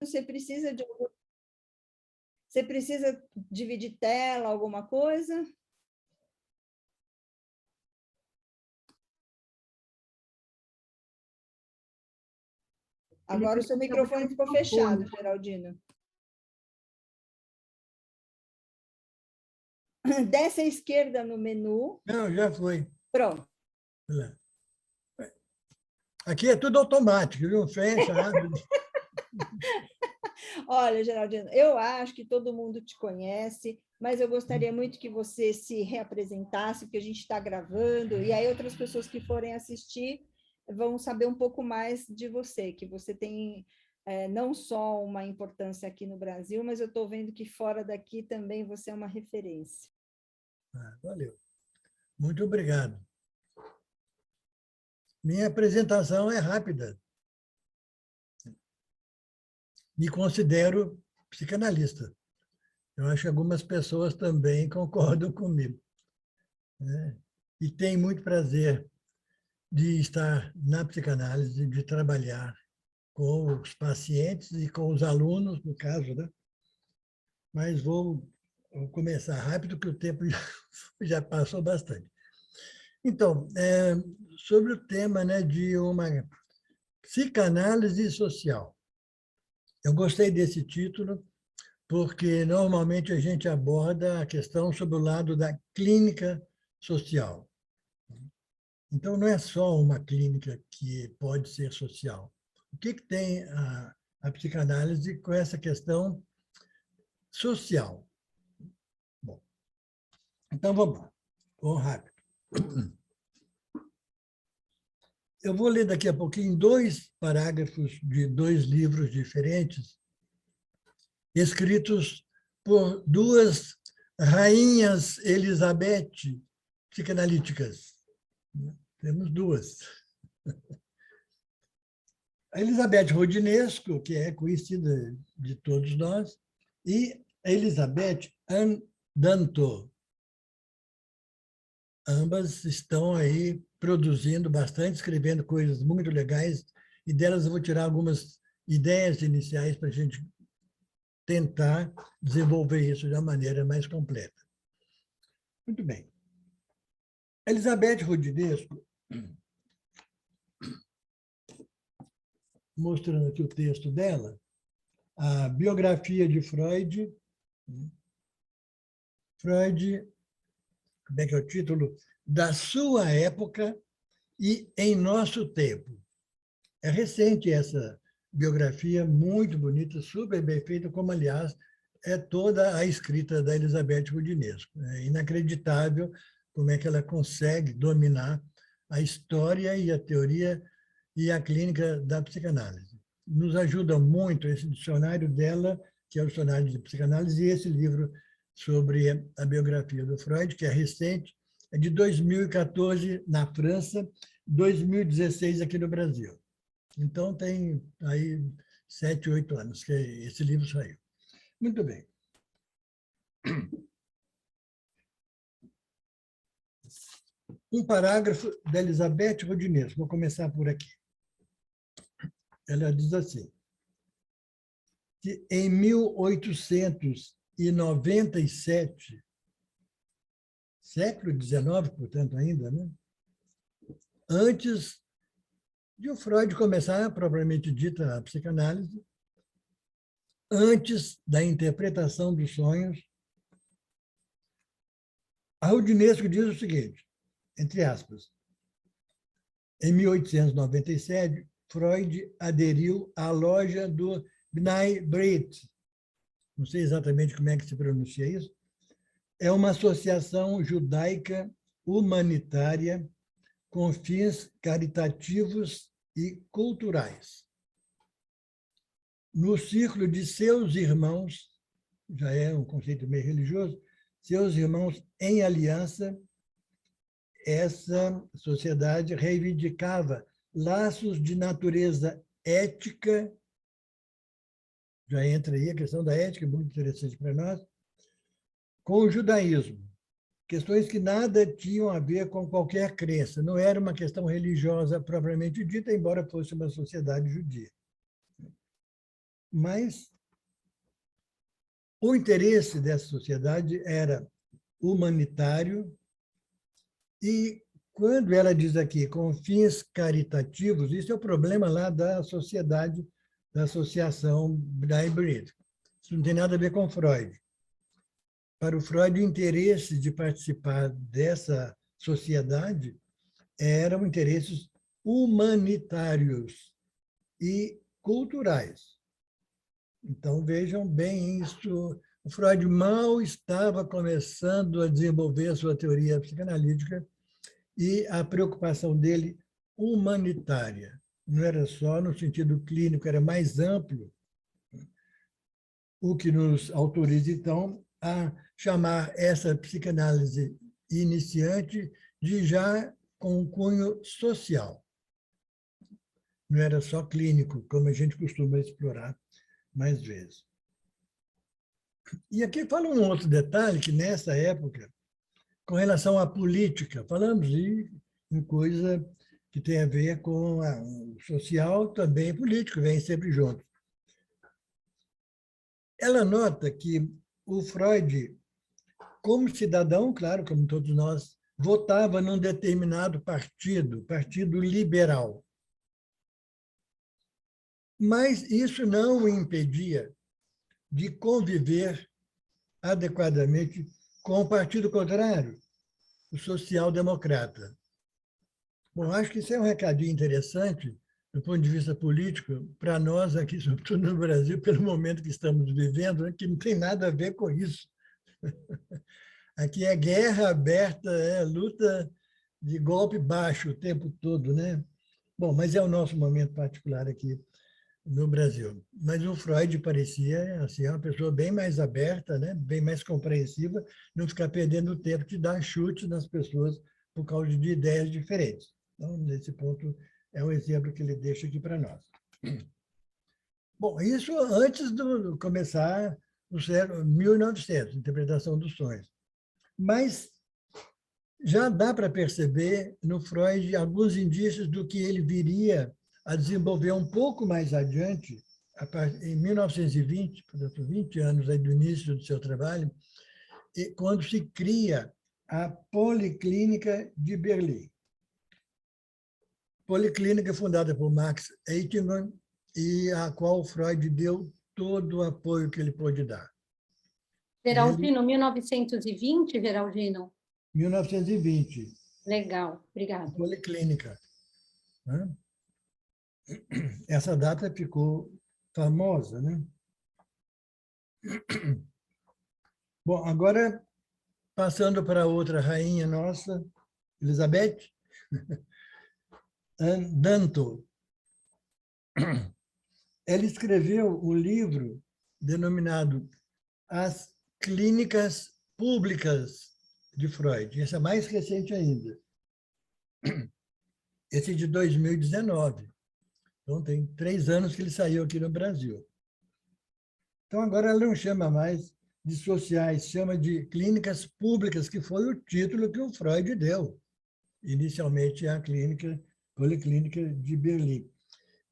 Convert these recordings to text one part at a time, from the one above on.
Você precisa de Você precisa dividir tela, alguma coisa? Agora o seu microfone ficou fechado, Geraldino. Desce à esquerda no menu. Não, já foi. Pronto. Aqui é tudo automático, viu? Fecha, abre. Olha, Geraldino, eu acho que todo mundo te conhece, mas eu gostaria muito que você se reapresentasse, porque a gente está gravando, e aí outras pessoas que forem assistir vão saber um pouco mais de você, que você tem não só uma importância aqui no Brasil, mas eu estou vendo que fora daqui também você é uma referência. Valeu. Muito obrigado. Minha apresentação é rápida. Me considero psicanalista. Eu acho que algumas pessoas também concordam comigo. E tenho muito prazer de estar na psicanálise, de trabalhar com os pacientes e com os alunos, no caso, né? Mas vou começar rápido, que o tempo já passou bastante. Então, sobre o tema, né, de uma psicanálise social. Eu gostei desse título, porque normalmente a gente aborda a questão sobre o lado da clínica social. Então, não é só uma clínica que pode ser social. O que tem a psicanálise com essa questão social? Bom, então vamos lá, vamos rápido. Eu vou ler daqui a pouquinho 2 parágrafos de 2 livros diferentes, escritos por 2 rainhas Elizabeth psicanalíticas. Temos 2. A Elizabeth Rodinesco, que é conhecida de todos nós, e a Elizabeth Ann Danto. Ambas estão aí produzindo bastante, escrevendo coisas muito legais, e delas eu vou tirar algumas ideias iniciais para a gente tentar desenvolver isso de uma maneira mais completa. Muito bem. Elizabeth Rodinesco, mostrando aqui o texto dela, a biografia de Freud. Freud, como é que é o título? Da sua época e em nosso tempo. É recente essa biografia, muito bonita, super bem feita, como, aliás, é toda a escrita da Elizabeth Rodinesco. É inacreditável como é que ela consegue dominar a história e a teoria e a clínica da psicanálise. Nos ajuda muito esse dicionário dela, que é o dicionário de psicanálise, e esse livro sobre a biografia do Freud, que é recente, é de 2014 na França, 2016 aqui no Brasil. Então, tem aí 7, 8 anos que esse livro saiu. Muito bem. Um parágrafo da Elizabeth Rodinesco, vou começar por aqui. Ela diz assim, que em 1897, século XIX, portanto, ainda, né? Antes de o Freud começar, propriamente dita, a psicanálise, antes da interpretação dos sonhos, a Rodinesco diz o seguinte, entre aspas, em 1897, Freud aderiu à loja do Bnei Brit, não sei exatamente como é que se pronuncia isso, é uma associação judaica humanitária com fins caritativos e culturais. No círculo de seus irmãos, já é um conceito meio religioso, seus irmãos em aliança, essa sociedade reivindicava laços de natureza ética, já entra aí a questão da ética, muito interessante para nós, com o judaísmo. Questões que nada tinham a ver com qualquer crença. Não era uma questão religiosa propriamente dita, embora fosse uma sociedade judia. Mas o interesse dessa sociedade era humanitário e, quando ela diz aqui, com fins caritativos, isso é o problema lá da sociedade, da associação Brain-Breed. Isso não tem nada a ver com Freud. Para o Freud, o interesse de participar dessa sociedade eram interesses humanitários e culturais. Então, vejam bem isso. O Freud mal estava começando a desenvolver a sua teoria psicanalítica e a preocupação dele humanitária. Não era só no sentido clínico, era mais amplo, o que nos autoriza, então, a chamar essa psicanálise iniciante de já com um cunho social. Não era só clínico, como a gente costuma explorar mais vezes. E aqui fala um outro detalhe, que nessa época, com relação à política, falamos em coisa que tem a ver com o social, também político, vem sempre junto. Ela nota que o Freud, como cidadão, claro, como todos nós, votava num determinado partido, Partido Liberal. Mas isso não o impedia de conviver adequadamente com o partido contrário, o social-democrata. Bom, acho que isso é um recadinho interessante do ponto de vista político para nós aqui, sobretudo no Brasil, pelo momento que estamos vivendo, né, que não tem nada a ver com isso. Aqui é guerra aberta, é luta de golpe baixo o tempo todo, né? Bom, mas é o nosso momento particular aqui no Brasil. Mas o Freud parecia assim, uma pessoa bem mais aberta, né? Bem mais compreensiva, não ficar perdendo tempo de dar chute nas pessoas por causa de ideias diferentes. Então, nesse ponto, é um exemplo que ele deixa aqui para nós. Bom, isso antes de começar o século 1900, interpretação dos sonhos. Mas já dá para perceber no Freud alguns indícios do que ele viria a desenvolver um pouco mais adiante, em 1920, portanto, 20 anos aí do início do seu trabalho, quando se cria a Policlínica de Berlim. Policlínica fundada por Max Eitingon e a qual Freud deu todo o apoio que ele pôde dar. Geraldino, 1920, Geraldino? 1920. Legal, obrigada. Policlínica. Né? Essa data ficou famosa, né? Bom, agora, passando para outra rainha nossa, Elizabeth Danto. Ela escreveu um livro denominado As Clínicas Públicas de Freud. Esse é mais recente ainda. Esse é de 2019. Então, tem 3 anos que ele saiu aqui no Brasil. Então, agora ela não chama mais de sociais, chama de clínicas públicas, que foi o título que o Freud deu. Inicialmente, a Policlínica de Berlim.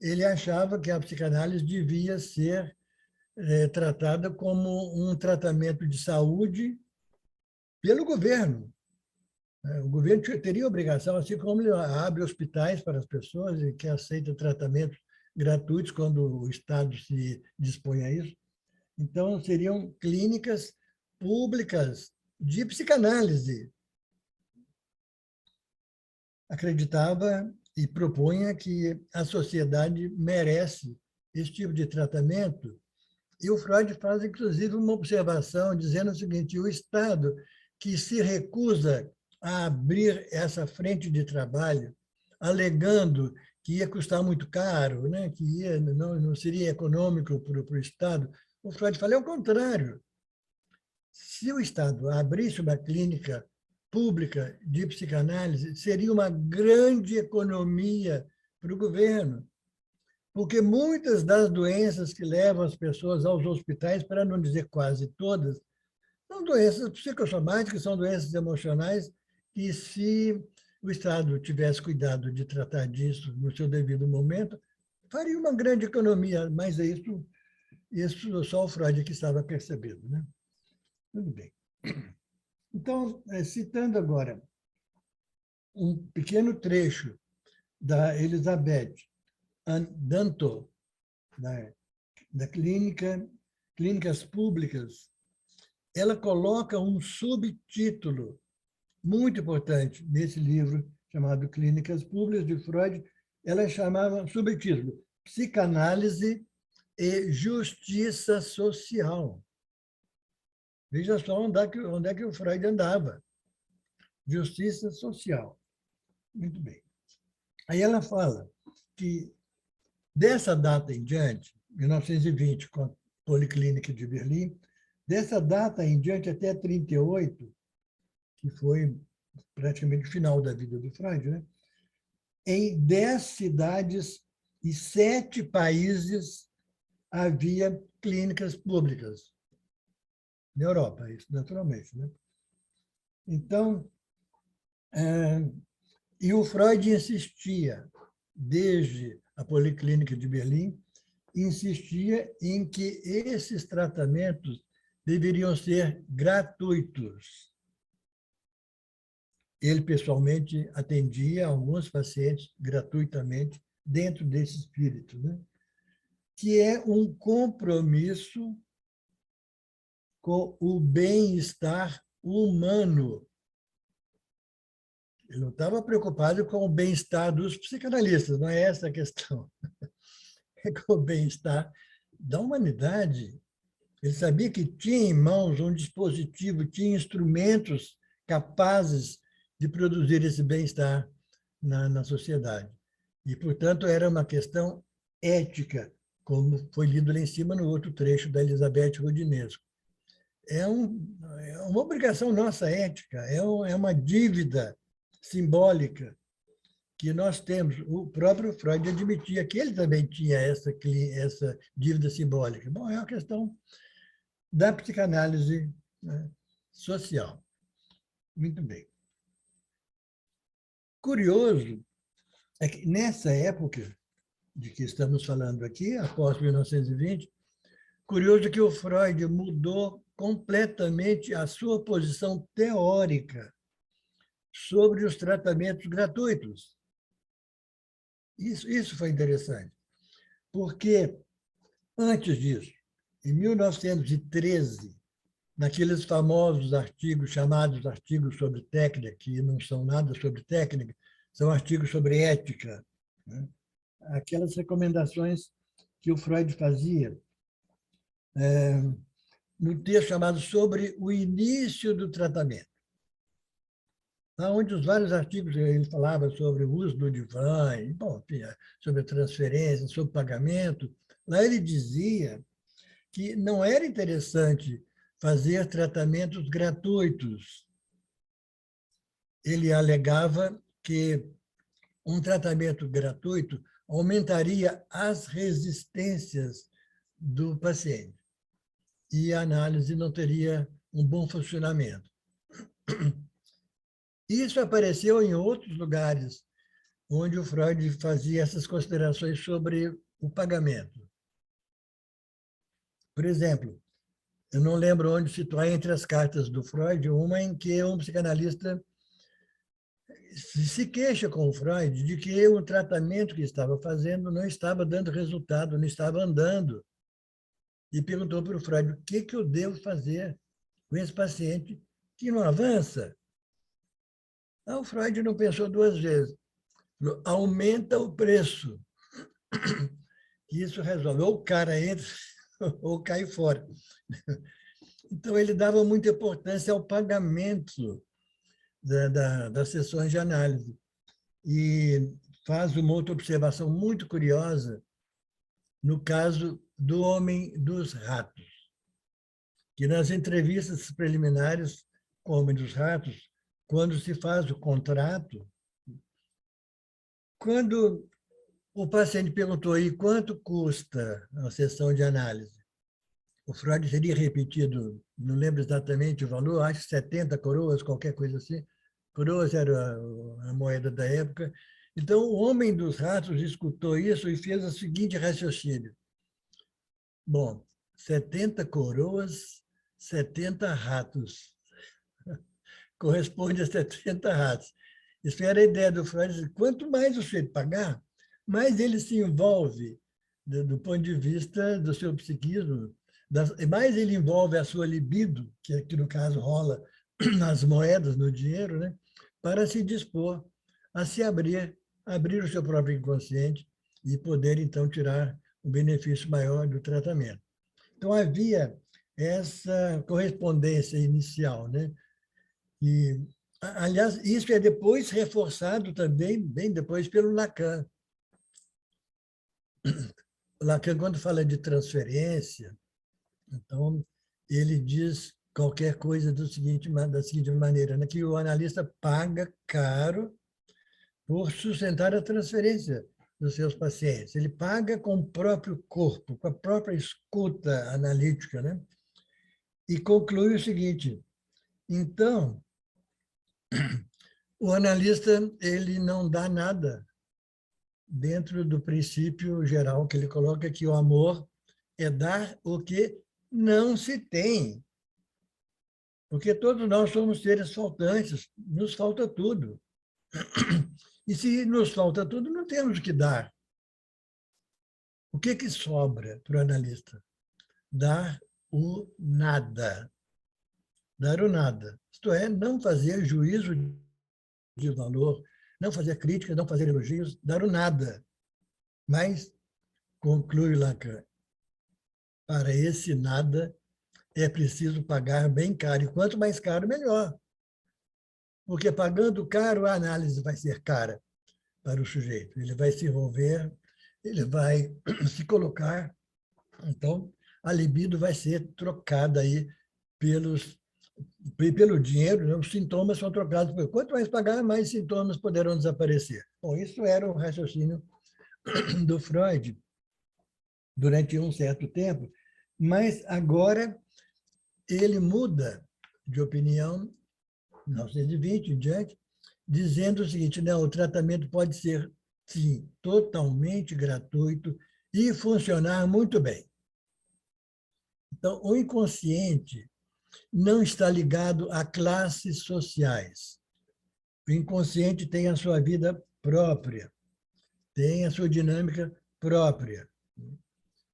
Ele achava que a psicanálise devia ser tratada como um tratamento de saúde pelo governo. O governo teria obrigação, assim como ele abre hospitais para as pessoas e que aceita tratamentos gratuitos quando o Estado se dispõe a isso. Então, seriam clínicas públicas de psicanálise. Acreditava e propunha que a sociedade merece esse tipo de tratamento. E o Freud faz, inclusive, uma observação dizendo o seguinte: o Estado que se recusa a abrir essa frente de trabalho, alegando que ia custar muito caro, né? Que não seria econômico para o Estado, o Freud fala, é o contrário. Se o Estado abrisse uma clínica pública de psicanálise, seria uma grande economia para o governo, porque muitas das doenças que levam as pessoas aos hospitais, para não dizer quase todas, são doenças psicossomáticas, são doenças emocionais, e se o Estado tivesse cuidado de tratar disso no seu devido momento, faria uma grande economia, mas isso Isso só o Freud que estava percebendo, né? Tudo bem. Então, citando agora um pequeno trecho da Elizabeth Danto, da Clínicas Públicas, ela coloca um subtítulo muito importante nesse livro chamado Clínicas Públicas, de Freud. Ela chamava subtítulo Psicanálise e Justiça Social. Veja só onde é que o Freud andava. Justiça social. Muito bem. Aí ela fala que, dessa data em diante, 1920, com a Policlínica de Berlim, dessa data em diante até 1938, que foi praticamente o final da vida do Freud, né? Em 10 cidades e 7 países havia clínicas públicas. Na Europa, isso naturalmente, né? Então, e o Freud insistia, desde a Policlínica de Berlim, insistia em que esses tratamentos deveriam ser gratuitos. Ele, pessoalmente, atendia alguns pacientes gratuitamente dentro desse espírito, né? Que é um compromisso com o bem-estar humano. Ele não estava preocupado com o bem-estar dos psicanalistas, não é essa a questão. É com o bem-estar da humanidade. Ele sabia que tinha em mãos um dispositivo, tinha instrumentos capazes de produzir esse bem-estar na sociedade. E, portanto, era uma questão ética, como foi lido lá em cima no outro trecho da Elizabeth Rodinesco. É uma obrigação nossa ética, é uma dívida simbólica que nós temos. O próprio Freud admitia que ele também tinha essa dívida simbólica. Bom, é uma questão da psicanálise, né, social. Muito bem. Curioso é que, nessa época de que estamos falando aqui, após 1920, curioso que o Freud mudou completamente a sua posição teórica sobre os tratamentos gratuitos. Isso foi interessante, porque, antes disso, em 1913, naqueles famosos artigos chamados artigos sobre técnica, que não são nada sobre técnica, são artigos sobre ética, né? Aquelas recomendações que o Freud fazia, no texto chamado Sobre o Início do Tratamento, onde os vários artigos ele falava sobre o uso do divã, bom, sobre a transferência, sobre pagamento. Lá ele dizia que não era interessante fazer tratamentos gratuitos. Ele alegava que um tratamento gratuito aumentaria as resistências do paciente e a análise não teria um bom funcionamento. Isso apareceu em outros lugares, onde o Freud fazia essas considerações sobre o pagamento. Por exemplo, eu não lembro onde situar entre as cartas do Freud, uma em que um psicanalista se queixa com o Freud de que o tratamento que estava fazendo não estava dando resultado, não estava andando. E perguntou para o Freud, o que eu devo fazer com esse paciente que não avança? O Freud não pensou 2 vezes. Aumenta o preço. Isso resolve. Ou o cara entra ou cai fora. Então, ele dava muita importância ao pagamento das sessões de análise. E faz uma outra observação muito curiosa no caso do Homem dos Ratos, que nas entrevistas preliminares com o Homem dos Ratos, quando se faz o contrato, quando o paciente perguntou aí quanto custa a sessão de análise, o Freud teria repetido, não lembro exatamente o valor, acho 70 coroas, qualquer coisa assim. Coroas era a moeda da época. Então, o Homem dos Ratos escutou isso e fez o seguinte raciocínio. Bom, 70 coroas, 70 ratos. Corresponde a 70 ratos. Isso era a ideia do Freud. Quanto mais o sujeito pagar, mais ele se envolve do ponto de vista do seu psiquismo, mais ele envolve a sua libido, que no caso rola nas moedas, no dinheiro, né? Para se dispor a se abrir o seu próprio inconsciente e poder, então, tirar um benefício maior do tratamento. Então, havia essa correspondência inicial, né? E, aliás, isso é depois reforçado também, bem depois, pelo Lacan. O Lacan, quando fala de transferência, então, ele diz qualquer coisa da seguinte maneira, né? Que o analista paga caro por sustentar a transferência dos seus pacientes. Ele paga com o próprio corpo, com a própria escuta analítica, né? E conclui o seguinte: então, o analista ele não dá nada dentro do princípio geral que ele coloca, que o amor é dar o que não se tem. Porque todos nós somos seres faltantes, nos falta tudo. E se nos falta tudo, não temos o que dar. O que sobra para o analista? Dar o nada. Dar o nada. Isto é, não fazer juízo de valor, não fazer crítica, não fazer elogios, dar o nada. Mas, conclui Lacan, para esse nada é preciso pagar bem caro. E quanto mais caro, melhor. Porque pagando caro, a análise vai ser cara para o sujeito. Ele vai se envolver, ele vai se colocar. Então, a libido vai ser trocada aí pelo dinheiro, né? Os sintomas são trocados. Quanto mais pagar, mais sintomas poderão desaparecer. Bom, isso era o raciocínio do Freud durante um certo tempo, mas agora ele muda de opinião, em 1920 em diante, dizendo o seguinte: não, o tratamento pode ser, sim, totalmente gratuito e funcionar muito bem. Então, o inconsciente não está ligado a classes sociais. O inconsciente tem a sua vida própria, tem a sua dinâmica própria.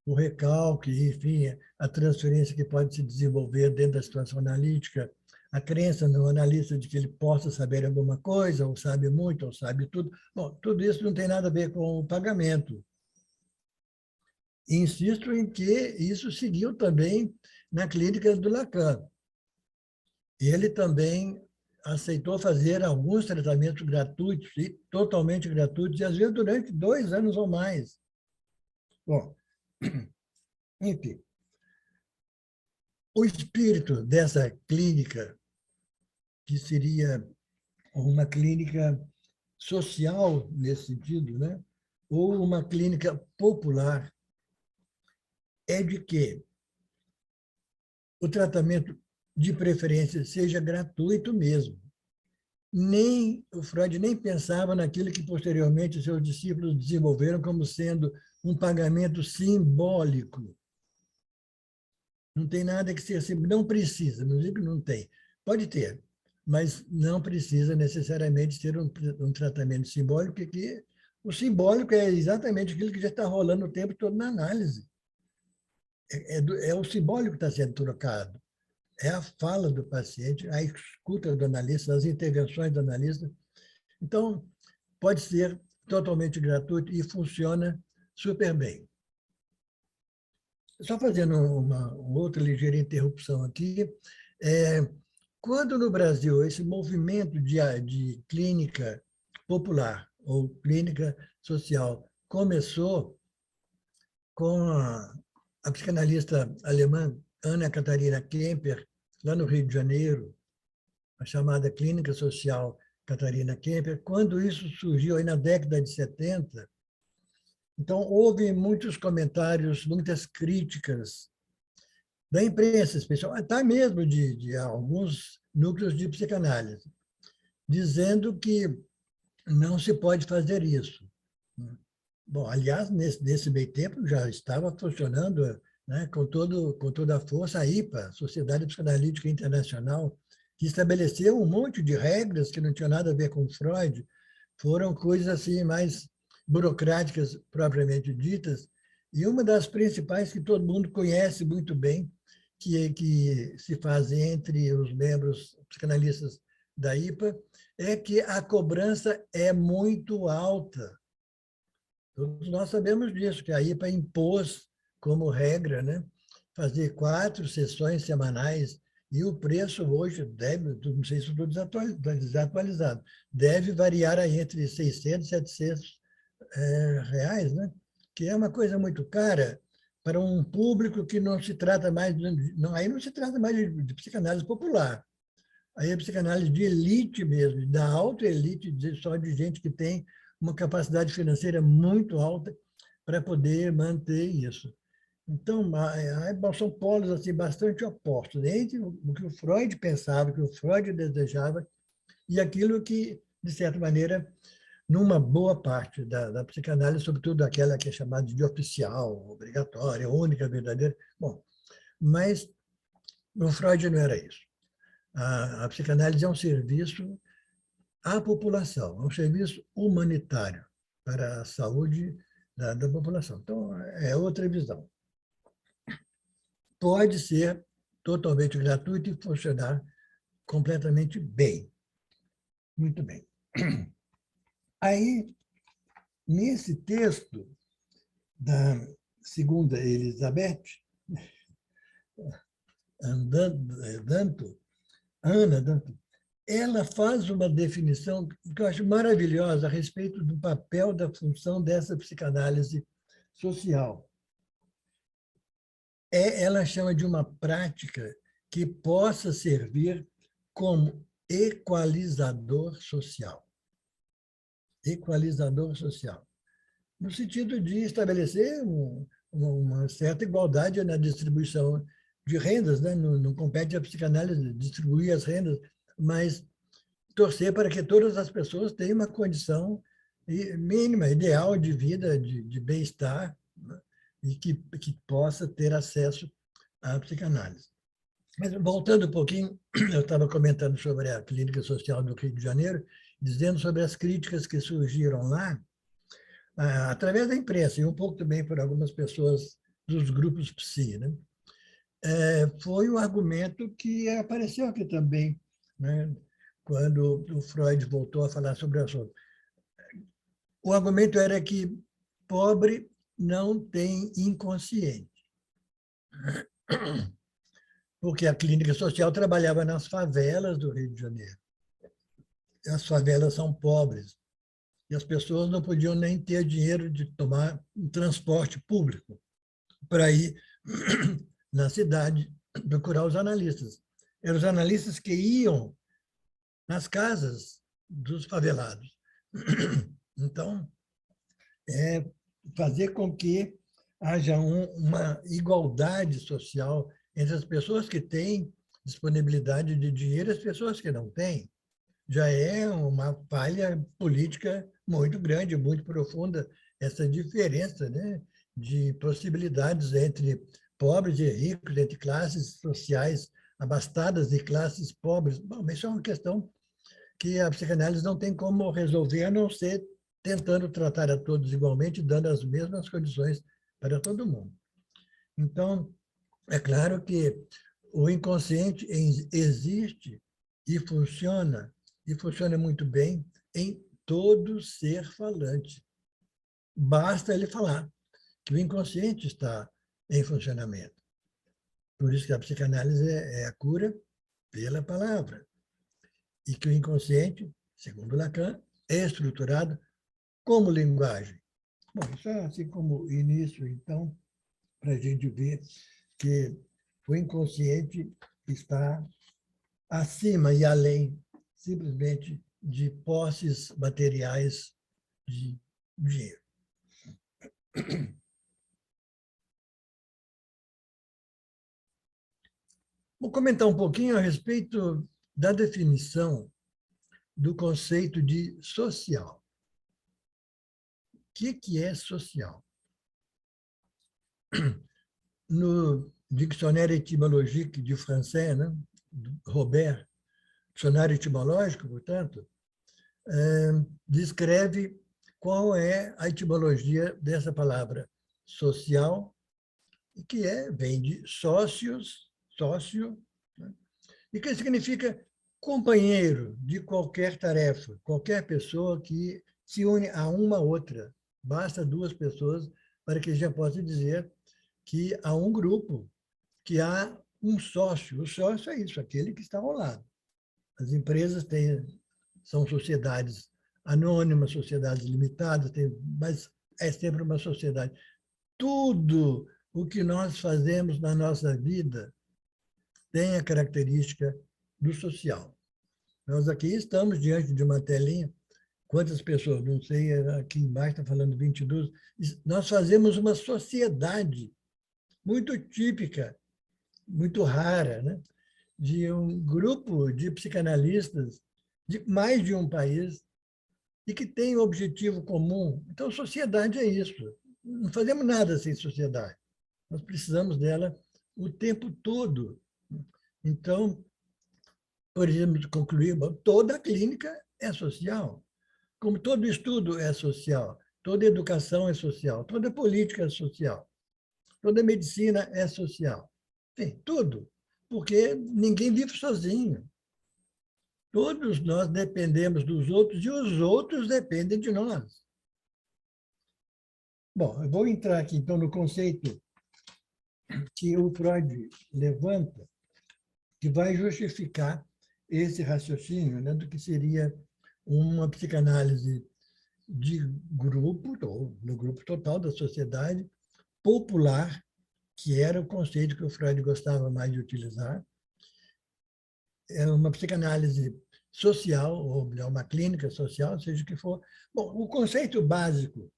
O recalque, enfim, a transferência que pode se desenvolver dentro da situação analítica, a crença no analista de que ele possa saber alguma coisa, ou sabe muito, ou sabe tudo. Bom, tudo isso não tem nada a ver com o pagamento. Insisto em que isso seguiu também na clínica do Lacan. Ele também aceitou fazer alguns tratamentos gratuitos, e totalmente gratuitos, e às vezes durante 2 anos ou mais. Bom, enfim, o espírito dessa clínica, que seria uma clínica social nesse sentido, né? Ou uma clínica popular, é de que o tratamento, de preferência, seja gratuito mesmo. O Freud nem pensava naquilo que posteriormente seus discípulos desenvolveram como sendo um pagamento simbólico. Não tem nada que ser simbólico, não precisa, não digo que não tem, pode ter, mas não precisa necessariamente ser um tratamento simbólico, porque o simbólico é exatamente aquilo que já está rolando o tempo todo na análise. É o simbólico que está sendo trocado. É a fala do paciente, a escuta do analista, as intervenções do analista. Então, pode ser totalmente gratuito e funciona super bem. Só fazendo uma outra ligeira interrupção aqui, quando no Brasil esse movimento de clínica popular ou clínica social começou com a psicanalista alemã Ana Catarina Kemper, lá no Rio de Janeiro, a chamada Clínica Social Catarina Kemper, quando isso surgiu aí na década de 70, então houve muitos comentários, muitas críticas da imprensa especial, até mesmo de alguns núcleos de psicanálise, dizendo que não se pode fazer isso. Bom, aliás, nesse meio tempo já estava funcionando né, com toda a força, a IPA, Sociedade Psicanalítica Internacional, que estabeleceu um monte de regras que não tinham nada a ver com Freud, foram coisas assim mais burocráticas propriamente ditas, e uma das principais que todo mundo conhece muito bem, que se faz entre os membros psicanalistas da IPA, é que a cobrança é muito alta. Todos nós sabemos disso, que a IPA impôs como regra, né, fazer 4 sessões semanais, e o preço hoje deve, não sei se estou desatualizado, deve variar aí entre 600 e 700 reais, né? Que é uma coisa muito cara para um público que não se trata mais, aí não se trata mais de psicanálise popular, aí é psicanálise de elite mesmo, da alta elite, só de gente que tem uma capacidade financeira muito alta para poder manter isso. Então, são polos assim, bastante opostos entre o que o Freud pensava, o que o Freud desejava, e aquilo que, de certa maneira, numa boa parte da psicanálise, sobretudo aquela que é chamada de oficial, obrigatória, única, verdadeira. Bom, mas o Freud não era isso. A psicanálise é um serviço à população, é um serviço humanitário para a saúde da população. Então, é outra visão. Pode ser totalmente gratuito e funcionar completamente bem. Muito bem. Aí, nesse texto da segunda Elizabeth, Ana Danto, ela faz uma definição que eu acho maravilhosa a respeito do papel da função dessa psicanálise social. Ela chama de uma prática que possa servir como equalizador social. Equalizador social. No sentido de estabelecer uma certa igualdade na distribuição de rendas, né? Não compete à psicanálise distribuir as rendas, mas torcer para que todas as pessoas tenham uma condição mínima, ideal de vida, de bem-estar, né? E que possa ter acesso à psicanálise. Mas, voltando um pouquinho, eu estava comentando sobre a Clínica Social do Rio de Janeiro, dizendo sobre as críticas que surgiram lá, através da imprensa, e um pouco também por algumas pessoas dos grupos psi, né? Foi um argumento que apareceu aqui também, né? Quando o Freud voltou a falar sobre o assunto. O argumento era que pobre não tem inconsciente, porque a clínica social trabalhava nas favelas do Rio de Janeiro. As favelas são pobres, e as pessoas não podiam nem ter dinheiro de tomar um transporte público para ir na cidade procurar os analistas. Eram os analistas que iam nas casas dos favelados. Então, fazer com que haja uma igualdade social entre as pessoas que têm disponibilidade de dinheiro e as pessoas que não têm. Já é uma falha política muito grande, muito profunda, essa diferença, né, de possibilidades entre pobres e ricos, entre classes sociais abastadas e classes pobres. Bom, isso é uma questão que a psicanálise não tem como resolver, a não ser tentando tratar a todos igualmente, dando as mesmas condições para todo mundo. Então, é claro que o inconsciente existe e funciona muito bem em todo ser falante. Basta ele falar que o inconsciente está em funcionamento. Por isso que a psicanálise é a cura pela palavra. E que o inconsciente, segundo Lacan, é estruturado como linguagem. Bom, isso é assim como início, então, para a gente ver que o inconsciente está acima e além simplesmente de posses materiais de dinheiro. Vou comentar um pouquinho a respeito da definição do conceito de social. O que é social? no Dictionnaire étymologique du français, né, do Robert, dicionário etimológico, portanto, descreve qual é a etimologia dessa palavra social, que vem de sócios, sócio, né, e que significa companheiro de qualquer tarefa, qualquer pessoa que se une a uma outra. Basta duas pessoas para que a gente possa dizer que há um grupo, que há um sócio. O sócio é isso, aquele que está ao lado. As empresas são sociedades anônimas, sociedades limitadas, mas é sempre uma sociedade. Tudo o que nós fazemos na nossa vida tem a característica do social. Nós aqui estamos diante de uma telinha. Quantas pessoas? Não sei, aqui embaixo está falando 22. Nós fazemos uma sociedade muito típica, muito rara, né? De um grupo de psicanalistas de mais de um país e que tem um objetivo comum. Então, sociedade é isso. Não fazemos nada sem sociedade. Nós precisamos dela o tempo todo. Então, podemos concluir, toda a clínica é social, como todo estudo é social, toda educação é social, toda política é social, toda medicina é social. Enfim, tudo, porque ninguém vive sozinho. Todos nós dependemos dos outros e os outros dependem de nós. Bom, eu vou entrar aqui, então, no conceito que o Freud levanta, que vai justificar esse raciocínio, né, do que seria uma psicanálise de grupo, ou no grupo total da sociedade, popular, que era o conceito que o Freud gostava mais de utilizar. É uma psicanálise social, ou uma clínica social, seja o que for. Bom, o conceito básico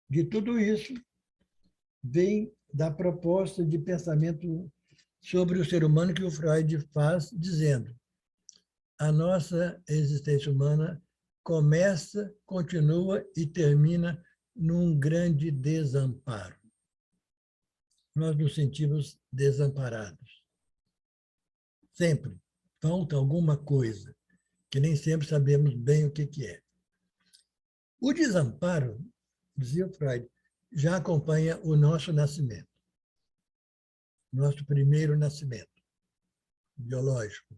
de tudo isso vem da proposta de pensamento sobre o ser humano que o Freud faz, dizendo: a nossa existência humana começa, continua e termina num grande desamparo. Nós nos sentimos desamparados. Sempre falta alguma coisa, que nem sempre sabemos bem o que é. O desamparo, dizia Freud, já acompanha o nosso nascimento, nosso primeiro nascimento biológico.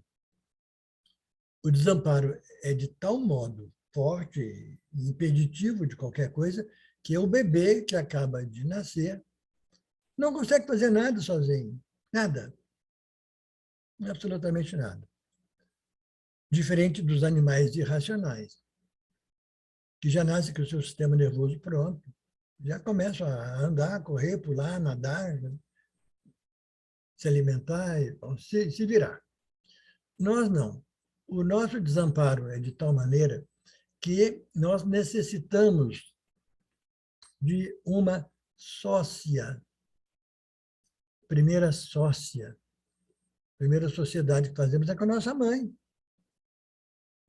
O desamparo é de tal modo forte e impeditivo de qualquer coisa que o bebê que acaba de nascer não consegue fazer nada sozinho. Nada. Absolutamente nada. Diferente dos animais irracionais, que já nascem com o seu sistema nervoso pronto, já começam a andar, correr, pular, nadar, se alimentar, se virar. Nós não. O nosso desamparo é de tal maneira que nós necessitamos de uma sócia, primeira sócia, primeira sociedade que fazemos é com a nossa mãe.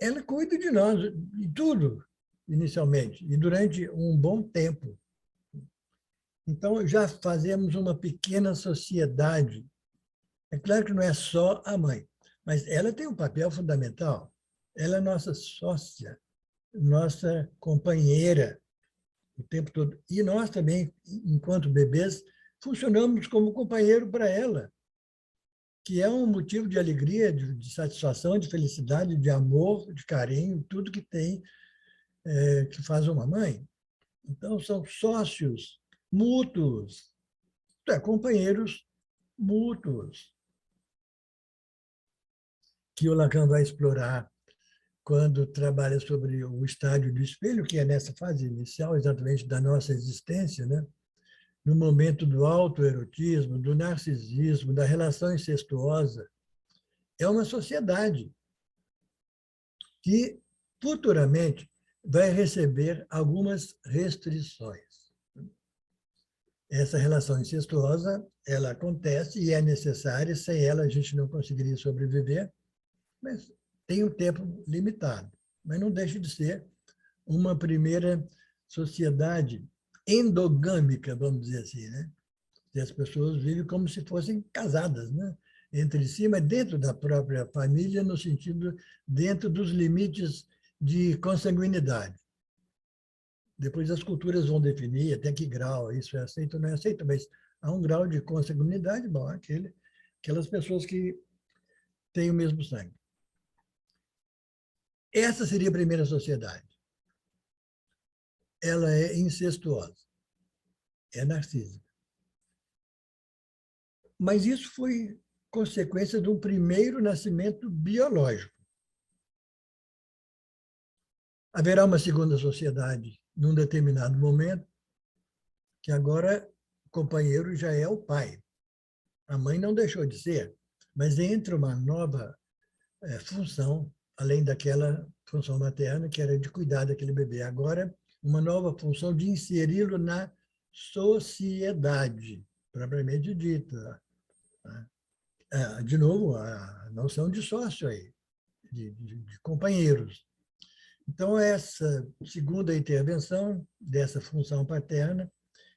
Ela cuida de nós, de tudo, inicialmente, e durante um bom tempo. Então, já fazemos uma pequena sociedade. É claro que não é só a mãe, mas ela tem um papel fundamental. Ela é nossa sócia, nossa companheira o tempo todo. E nós também, enquanto bebês, funcionamos como companheiro para ela, que é um motivo de alegria, de satisfação, de felicidade, de amor, de carinho, tudo que tem, que faz uma mãe. Então, são sócios mútuos, companheiros mútuos, que o Lacan vai explorar quando trabalha sobre o estádio do espelho, que é nessa fase inicial exatamente da nossa existência, né? No momento do autoerotismo, do narcisismo, da relação incestuosa. É uma sociedade que futuramente vai receber algumas restrições. Essa relação incestuosa, ela acontece e é necessária, sem ela a gente não conseguiria sobreviver, mas tem um tempo limitado. Mas não deixa de ser uma primeira sociedade endogâmica, vamos dizer assim, né? E as pessoas vivem como se fossem casadas, né? Entre si, mas dentro da própria família, no sentido, dentro dos limites de consanguinidade. Depois as culturas vão definir até que grau isso é aceito ou não é aceito, mas há um grau de consanguinidade, bom, aquelas pessoas que têm o mesmo sangue. Essa seria a primeira sociedade. Ela é incestuosa, é narcísica. Mas isso foi consequência de um primeiro nascimento biológico. Haverá uma segunda sociedade num determinado momento, que agora o companheiro já é o pai. A mãe não deixou de ser, mas entra uma nova função, além daquela função materna, que era de cuidar daquele bebê. Agora, uma nova função de inseri-lo na sociedade, propriamente dita. De novo, a noção de sócio aí, de companheiros. Então, essa segunda intervenção dessa função paterna,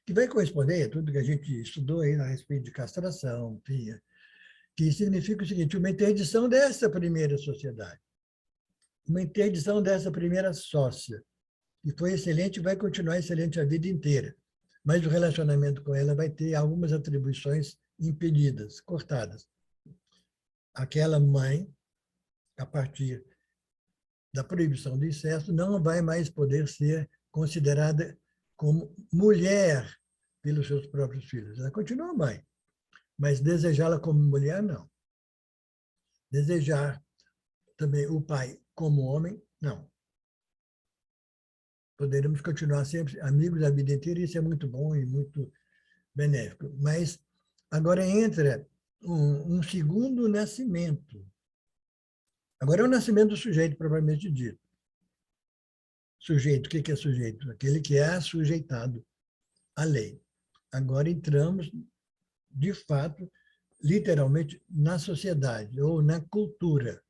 que vai corresponder a tudo que a gente estudou aí a respeito de castração, enfim, que significa o seguinte, uma interdição dessa primeira sociedade, uma interdição dessa primeira sócia, que foi excelente e vai continuar excelente a vida inteira, mas o relacionamento com ela vai ter algumas atribuições impedidas, cortadas. Aquela mãe, a partir da proibição do incesto, não vai mais poder ser considerada como mulher pelos seus próprios filhos. Ela continua mãe, mas desejá-la como mulher, não. Desejar também o pai como homem, não. Poderemos continuar sempre amigos a vida inteira, e isso é muito bom e muito benéfico. Mas agora entra um segundo nascimento. Agora é o nascimento do sujeito, propriamente dito. Sujeito, o que é sujeito? Aquele que é assujeitado à lei. Agora entramos, de fato, literalmente, na sociedade ou na cultura.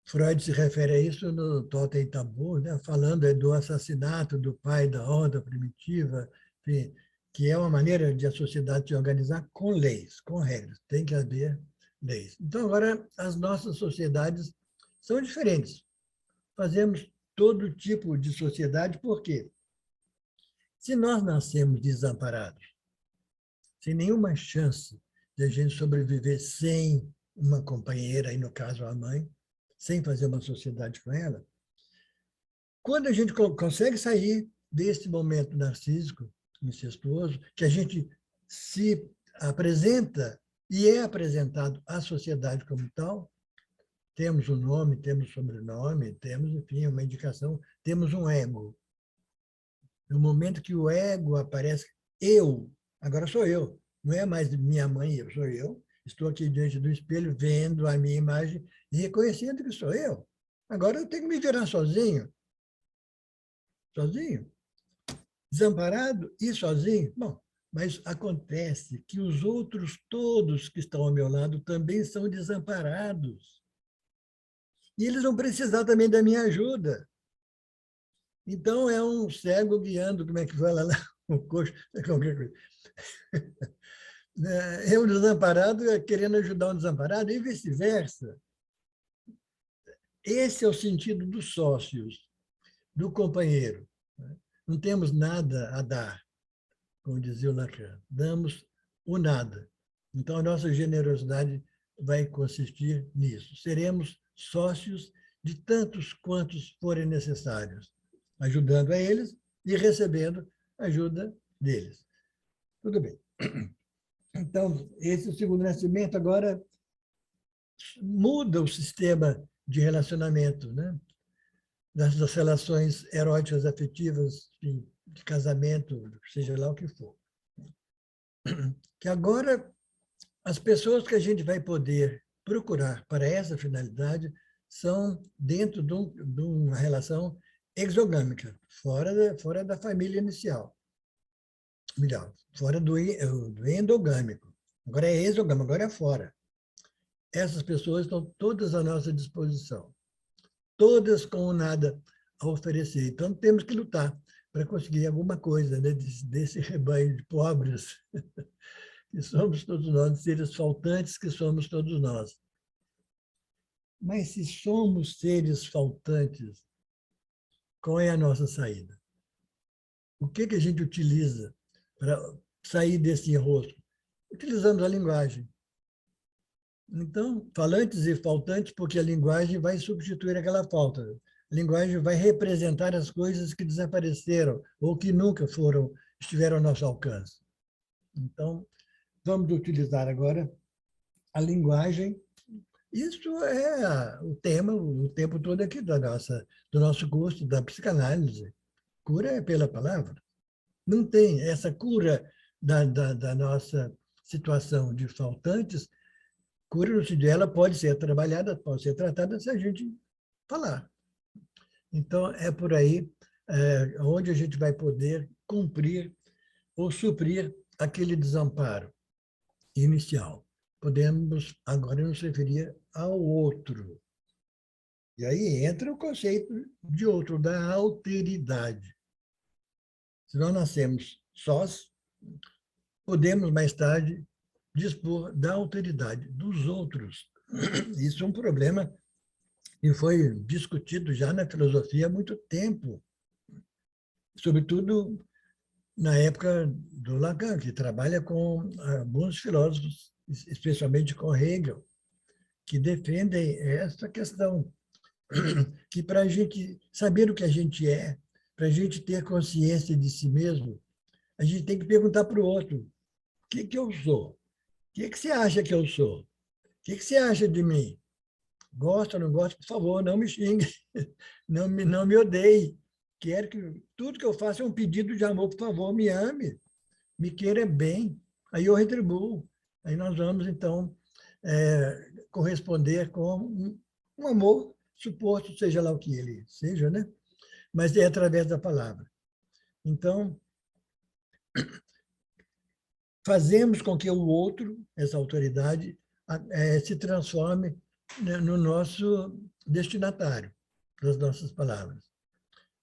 Freud se refere a isso no Totem e Tabu, né? Falando do assassinato do pai da horda primitiva, enfim, que é uma maneira de a sociedade se organizar com leis, com regras. Tem que haver leis. Então, agora, as nossas sociedades são diferentes. Fazemos todo tipo de sociedade, por quê? Se nós nascemos desamparados, sem nenhuma chance de a gente sobreviver sem uma companheira, aí no caso a mãe, sem fazer uma sociedade com ela, quando a gente consegue sair desse momento narcísico, incestuoso, que a gente se apresenta e é apresentado à sociedade como tal, temos um nome, temos um sobrenome, temos, enfim, uma indicação, temos um ego. No momento que o ego aparece, agora sou eu, não é mais minha mãe, sou eu, estou aqui diante do espelho, vendo a minha imagem e reconhecendo que sou eu. Agora eu tenho que me virar sozinho. Sozinho. Desamparado e sozinho. Bom, mas acontece que os outros todos que estão ao meu lado também são desamparados. E eles vão precisar também da minha ajuda. Então, é um cego guiando, como é que fala lá? Um coxo, qualquer coisa. É um desamparado querendo ajudar um desamparado e vice-versa. Esse é o sentido dos sócios, do companheiro. Não temos nada a dar, como dizia o Lacan. Damos o nada. Então, a nossa generosidade vai consistir nisso. Seremos sócios de tantos quantos forem necessários, ajudando a eles e recebendo ajuda deles. Tudo bem. Então, esse é o segundo nascimento. Agora, muda o sistema de relacionamento, né? Das relações eróticas, afetivas, enfim, de casamento, seja lá o que for. Que agora, as pessoas que a gente vai poder procurar para essa finalidade são dentro de uma relação exogâmica, fora da família inicial. Melhor, fora do endogâmico. Agora é exogâmico, agora é fora. Essas pessoas estão todas à nossa disposição. Todas com nada a oferecer. Então, temos que lutar para conseguir alguma coisa, né, desse rebanho de pobres que somos todos nós, seres faltantes que somos todos nós. Mas se somos seres faltantes, qual é a nossa saída? O que a gente utiliza para sair desse enrosco? Utilizamos a linguagem. Então, falantes e faltantes, porque a linguagem vai substituir aquela falta. A linguagem vai representar as coisas que desapareceram ou que nunca estiveram ao nosso alcance. Então, vamos utilizar agora a linguagem. Isso é o tema, o tempo todo aqui do nosso curso, da psicanálise. Cura é pela palavra. Não tem essa cura da nossa situação de faltantes. Cura no sentido, ela pode ser trabalhada, pode ser tratada se a gente falar. Então, é por aí onde a gente vai poder cumprir ou suprir aquele desamparo inicial. Podemos agora nos referir ao outro. E aí entra o conceito de outro, da alteridade. Se nós nascemos sós, podemos mais tarde dispor da alteridade dos outros. Isso é um problema que foi discutido já na filosofia há muito tempo, sobretudo na época do Lacan, que trabalha com alguns filósofos, especialmente com Hegel, que defendem essa questão, que para a gente saber o que a gente é, para a gente ter consciência de si mesmo, a gente tem que perguntar para o outro: o que eu sou? O que você acha que eu sou? O que você acha de mim? Gosta ou não gosta? Por favor, não me xingue, não me odeie. Quero que tudo que eu faça é um pedido de amor, por favor, me ame, me queira bem, aí eu retribuo. Aí nós vamos, então, corresponder com um amor suposto, seja lá o que ele seja, né? Mas é através da palavra. Então, fazemos com que o outro, essa autoridade, se transforme no nosso destinatário das nossas palavras,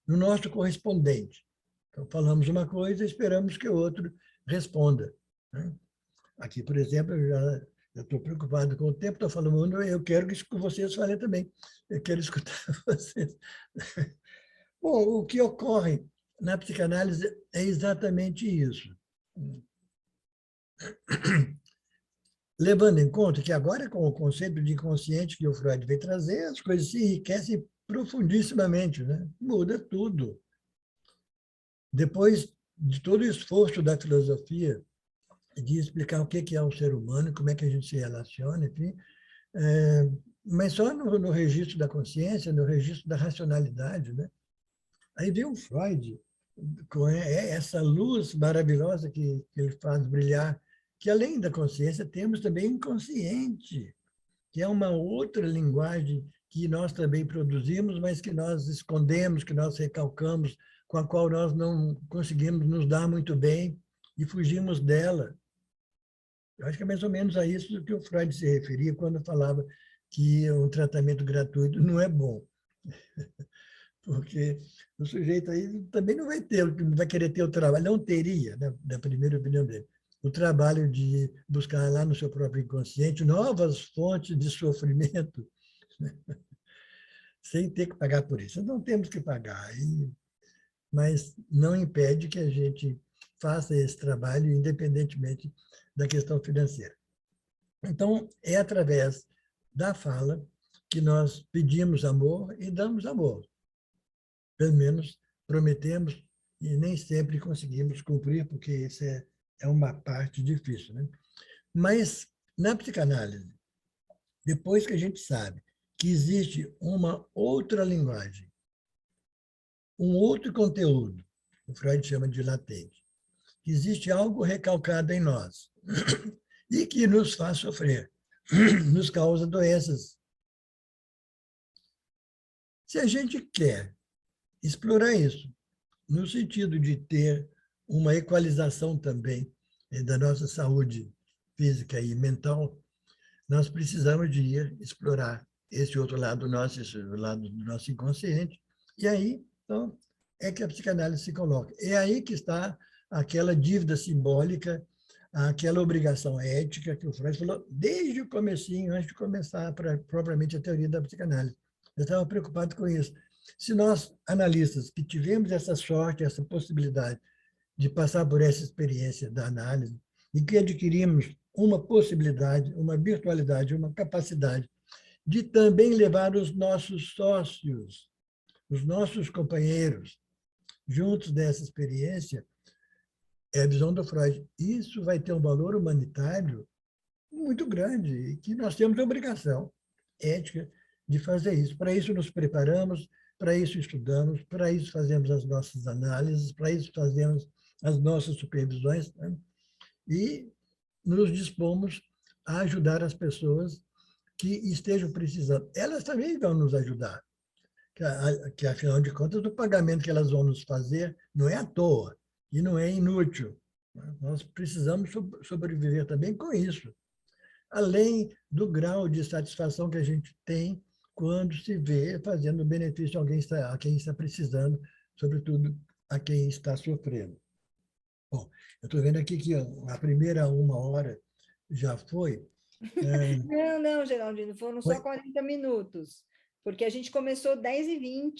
no nosso correspondente. Então, falamos uma coisa e esperamos que o outro responda. Aqui, por exemplo, eu estou preocupado com o tempo, estou falando, eu quero que vocês falem também. Eu quero escutar vocês. Bom, o que ocorre na psicanálise é exatamente isso. Levando em conta que agora, com o conceito de inconsciente que o Freud veio trazer, as coisas se enriquecem profundissimamente, né? Muda tudo. Depois de todo o esforço da filosofia de explicar o que é o ser humano, como é que a gente se relaciona, enfim, mas só no registro da consciência, no registro da racionalidade, né? Aí vem o Freud, com essa luz maravilhosa que ele faz brilhar, que além da consciência temos também inconsciente, que é uma outra linguagem que nós também produzimos, mas que nós escondemos, que nós recalcamos, com a qual nós não conseguimos nos dar muito bem e fugimos dela. Eu acho que é mais ou menos a isso que o Freud se referia quando falava que um tratamento gratuito não é bom. Porque o sujeito aí também não vai ter, não vai querer ter o trabalho, não teria, né, na primeira opinião dele, o trabalho de buscar lá no seu próprio inconsciente novas fontes de sofrimento, né, sem ter que pagar por isso. Não temos que pagar, mas não impede que a gente faça esse trabalho independentemente da questão financeira. Então, é através da fala que nós pedimos amor e damos amor. Pelo menos prometemos e nem sempre conseguimos cumprir, porque isso é uma parte difícil, né? Mas, na psicanálise, depois que a gente sabe que existe uma outra linguagem, um outro conteúdo, o Freud chama de latente, que existe algo recalcado em nós e que nos faz sofrer, nos causa doenças. Se a gente quer explorar isso, no sentido de ter uma equalização também da nossa saúde física e mental, nós precisamos de ir explorar esse outro lado nosso, esse lado do nosso inconsciente. E aí, então, é que a psicanálise se coloca. É aí que está aquela dívida simbólica, aquela obrigação ética que o Freud falou desde o comecinho, antes de começar propriamente a teoria da psicanálise. Eu estava preocupado com isso. Se nós, analistas, que tivemos essa sorte, essa possibilidade de passar por essa experiência da análise e que adquirimos uma possibilidade, uma virtualidade, uma capacidade de também levar os nossos sócios, os nossos companheiros, juntos dessa experiência, é a visão do Freud. Isso vai ter um valor humanitário muito grande e que nós temos a obrigação ética de fazer isso. Para isso nos preparamos, para isso estudamos, para isso fazemos as nossas análises, para isso fazemos as nossas supervisões, né? E nos dispomos a ajudar as pessoas que estejam precisando. Elas também vão nos ajudar, que afinal de contas, o pagamento que elas vão nos fazer não é à toa e não é inútil. Nós precisamos sobreviver também com isso, além do grau de satisfação que a gente tem quando se vê fazendo benefício a quem está precisando, sobretudo a quem está sofrendo. Bom, eu estou vendo aqui que a primeira 1 hora já foi. Não, Geraldino, foram só 40 minutos, porque a gente começou 10h20.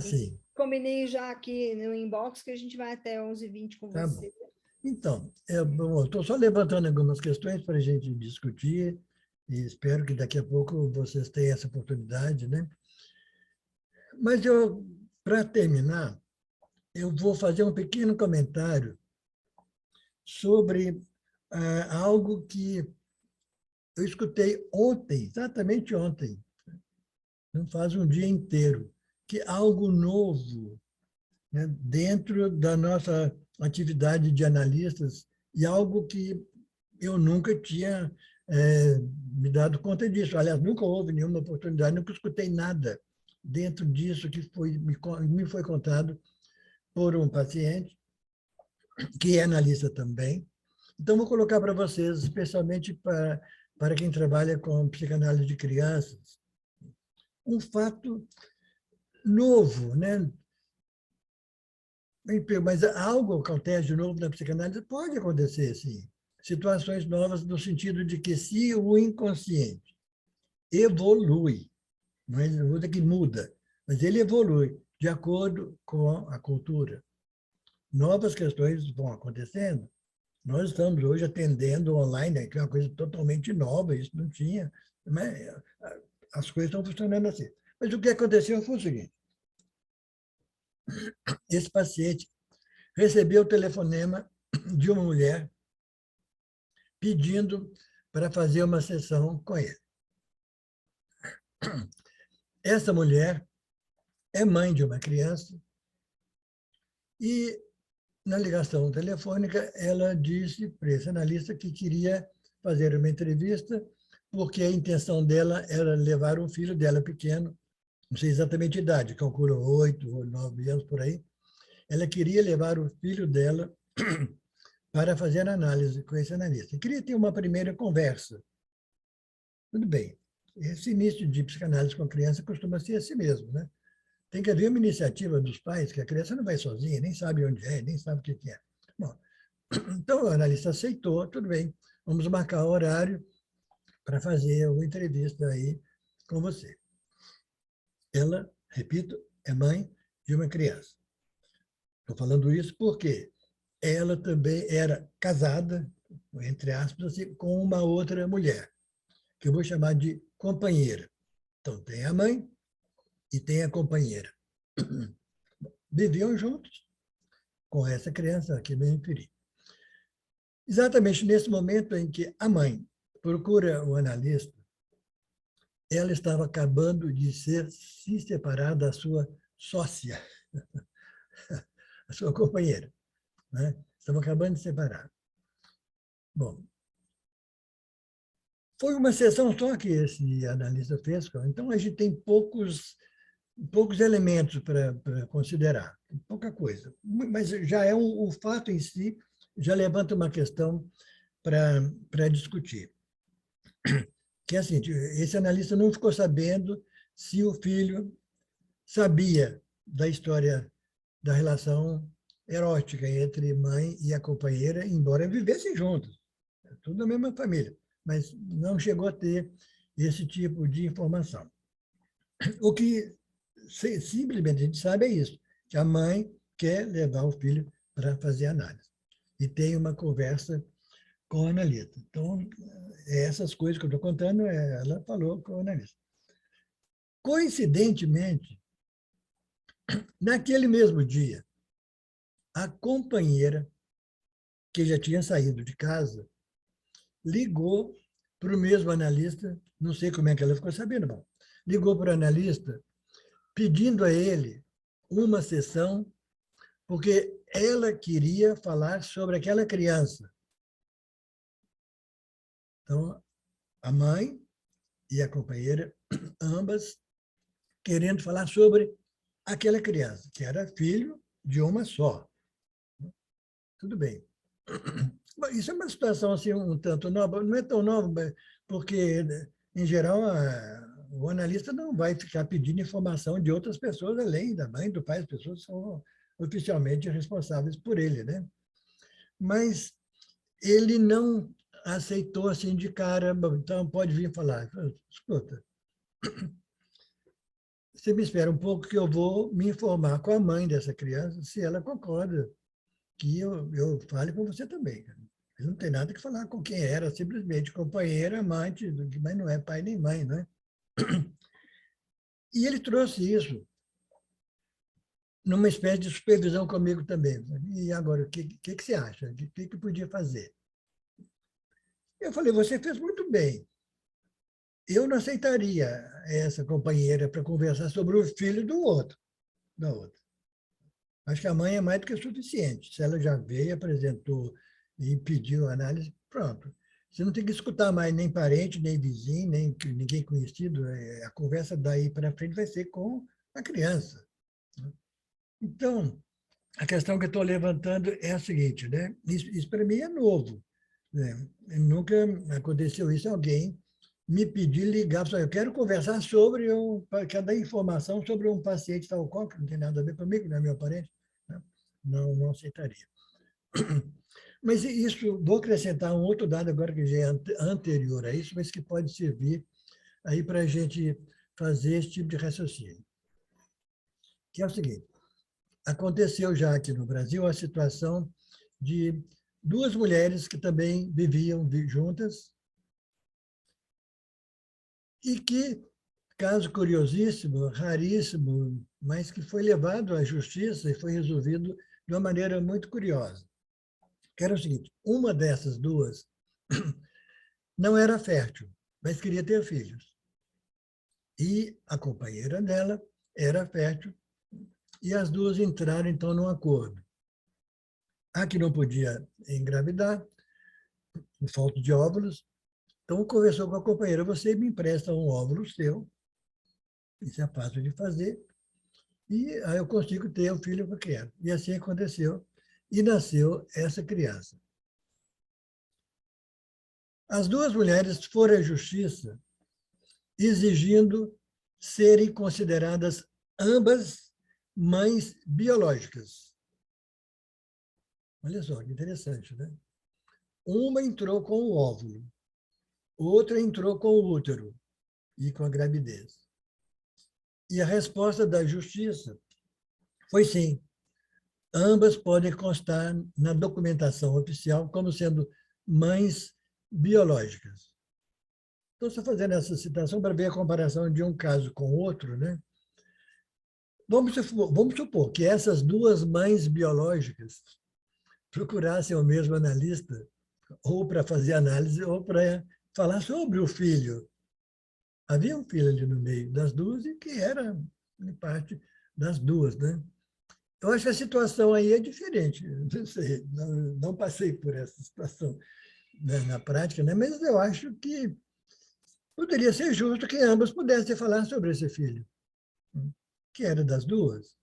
Sim. Combinei já aqui no inbox que a gente vai até 11h20 com Tá você. bom. Então, eu estou só levantando algumas questões para a gente discutir e espero que daqui a pouco vocês tenham essa oportunidade, né? Mas para terminar, eu vou fazer um pequeno comentário sobre algo que eu escutei ontem, exatamente ontem, não faz um dia inteiro, que algo novo, né, dentro da nossa atividade de analistas e algo que eu nunca tinha me dado conta disso. Aliás, nunca houve nenhuma oportunidade, nunca escutei nada dentro disso que me foi contado por um paciente, que é analista também. Então, vou colocar para vocês, especialmente para quem trabalha com psicanálise de crianças, um fato novo, né? Mas algo acontece de novo na psicanálise? Pode acontecer, sim. Situações novas no sentido de que se o inconsciente evolui, não é que muda, mas ele evolui de acordo com a cultura. Novas questões vão acontecendo. Nós estamos hoje atendendo online, que é uma coisa totalmente nova, isso não tinha. Né? As coisas estão funcionando assim. Mas o que aconteceu foi o seguinte: esse paciente recebeu o telefonema de uma mulher pedindo para fazer uma sessão com ele. Essa mulher é mãe de uma criança e, na ligação telefônica, ela disse para esse analista que queria fazer uma entrevista porque a intenção dela era levar o filho dela pequeno, não sei exatamente a idade, calculo 8 ou 9 anos por aí. Ela queria levar o filho dela para fazer análise com esse analista. Queria ter uma primeira conversa. Tudo bem. Esse início de psicanálise com a criança costuma ser assim mesmo, né? Tem que haver uma iniciativa dos pais, que a criança não vai sozinha, nem sabe onde é, nem sabe o que é. Bom, então o analista aceitou, tudo bem, vamos marcar o horário para fazer uma entrevista aí com você. Ela, repito, é mãe de uma criança. Estou falando isso porque ela também era casada, entre aspas, com uma outra mulher, que eu vou chamar de companheira. Então, tem a mãe e tem a companheira. Viviam juntos com essa criança a que me referi. Exatamente nesse momento em que a mãe procura o analista, ela estava acabando de se separar da sua sócia, a sua companheira, né? Estava acabando de separar. Bom, foi uma sessão só que esse analista fez, então a gente tem poucos elementos para considerar, pouca coisa. Mas já é o fato em si, já levanta uma questão para discutir. Que é assim, esse analista não ficou sabendo se o filho sabia da história da relação erótica entre mãe e a companheira, embora vivessem juntos, tudo da mesma família, mas não chegou a ter esse tipo de informação. O que simplesmente a gente sabe é isso, que a mãe quer levar o filho para fazer análise. E tem uma conversa com o analista. Então, essas coisas que eu estou contando, ela falou com o analista. Coincidentemente, naquele mesmo dia, a companheira, que já tinha saído de casa, ligou para o mesmo analista, não sei como é que ela ficou sabendo, não. Ligou para o analista pedindo a ele uma sessão, porque ela queria falar sobre aquela criança. Então, a mãe e a companheira, ambas querendo falar sobre aquela criança, que era filho de uma só. Tudo bem. Isso é uma situação assim, um tanto nova, não é tão nova, porque, em geral, o analista não vai ficar pedindo informação de outras pessoas, além da mãe, do pai, as pessoas são oficialmente responsáveis por ele, né? Mas ele não aceitou assim de cara, então pode vir falar, escuta, você me espera um pouco que eu vou me informar com a mãe dessa criança, se ela concorda que eu fale com você também. Ele não tem nada que falar com quem era, simplesmente companheiro, amante, mas não é pai nem mãe, né? E ele trouxe isso numa espécie de supervisão comigo também. E agora, o que você acha? O que podia fazer? Eu falei, você fez muito bem. Eu não aceitaria essa companheira para conversar sobre o filho do outro, da outra. Acho que a mãe é mais do que suficiente. Se ela já veio, apresentou e pediu análise, pronto. Você não tem que escutar mais nem parente, nem vizinho, nem ninguém conhecido. A conversa daí para frente vai ser com a criança. Então, a questão que eu estou levantando é a seguinte, né? Isso para mim é novo, né? Nunca aconteceu isso, alguém me pedir ligar, eu quero conversar sobre, quero dar informação sobre um paciente tal qual, que não tem nada a ver comigo, não é meu parente, né? Não aceitaria. Mas isso, vou acrescentar um outro dado agora que já é anterior a isso, mas que pode servir aí para a gente fazer esse tipo de raciocínio. Que é o seguinte, aconteceu já aqui no Brasil a situação de duas mulheres que também viviam juntas e que, caso curiosíssimo, raríssimo, mas que foi levado à justiça e foi resolvido de uma maneira muito curiosa. Que era o seguinte, uma dessas duas não era fértil, mas queria ter filhos. E a companheira dela era fértil, e as duas entraram, então, num acordo. A que não podia engravidar, por falta de óvulos, então conversou com a companheira, você me empresta um óvulo seu, isso é fácil de fazer, e aí eu consigo ter o filho que eu quero. E assim aconteceu, e nasceu essa criança. As duas mulheres foram à justiça exigindo serem consideradas ambas mães biológicas. Olha só, que interessante, né? Uma entrou com o óvulo, outra entrou com o útero e com a gravidez. E a resposta da justiça foi sim. Ambas podem constar na documentação oficial como sendo mães biológicas. Então, estou fazendo essa citação para ver a comparação de um caso com o outro, né? Vamos supor que essas duas mães biológicas procurassem o mesmo analista, ou para fazer análise, ou para falar sobre o filho. Havia um filho ali no meio das duas e que era, em parte, das duas, né? Eu acho que a situação aí é diferente. Não sei, não passei por essa situação, né, na prática, né? Mas eu acho que poderia ser justo que ambas pudessem falar sobre esse filho, que era das duas,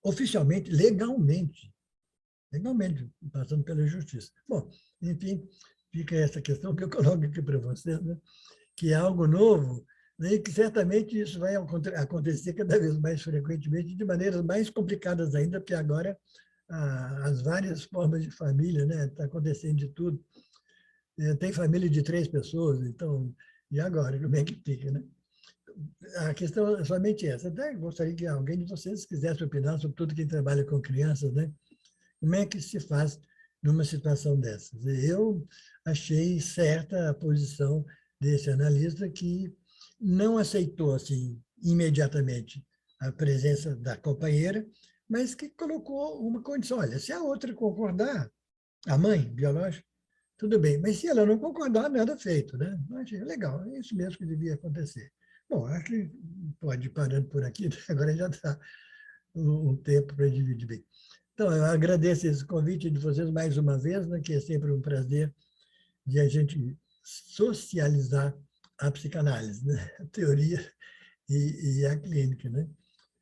oficialmente, legalmente, passando pela justiça. Bom, enfim, fica essa questão que eu coloco aqui para vocês, né? Que é algo novo, E que certamente isso vai acontecer cada vez mais frequentemente, de maneiras mais complicadas ainda, porque agora as várias formas de família, né? Está acontecendo de tudo. Tem família de 3 pessoas, então, e agora? Como é que fica, né? A questão é somente essa. Até gostaria que alguém de vocês quisesse opinar sobre tudo quem trabalha com crianças, né? Como é que se faz numa situação dessas? Eu achei certa a posição desse analista que não aceitou assim imediatamente a presença da companheira, mas que colocou uma condição. Olha, se a outra concordar, a mãe biológica, tudo bem, mas se ela não concordar, nada feito, né? Eu achei legal, é isso mesmo que devia acontecer. Bom, acho que pode ir parando por aqui, agora já está um tempo para dividir bem. Então, eu agradeço esse convite de vocês mais uma vez, né, que é sempre um prazer de a gente socializar a psicanálise, né? A teoria e a clínica, né?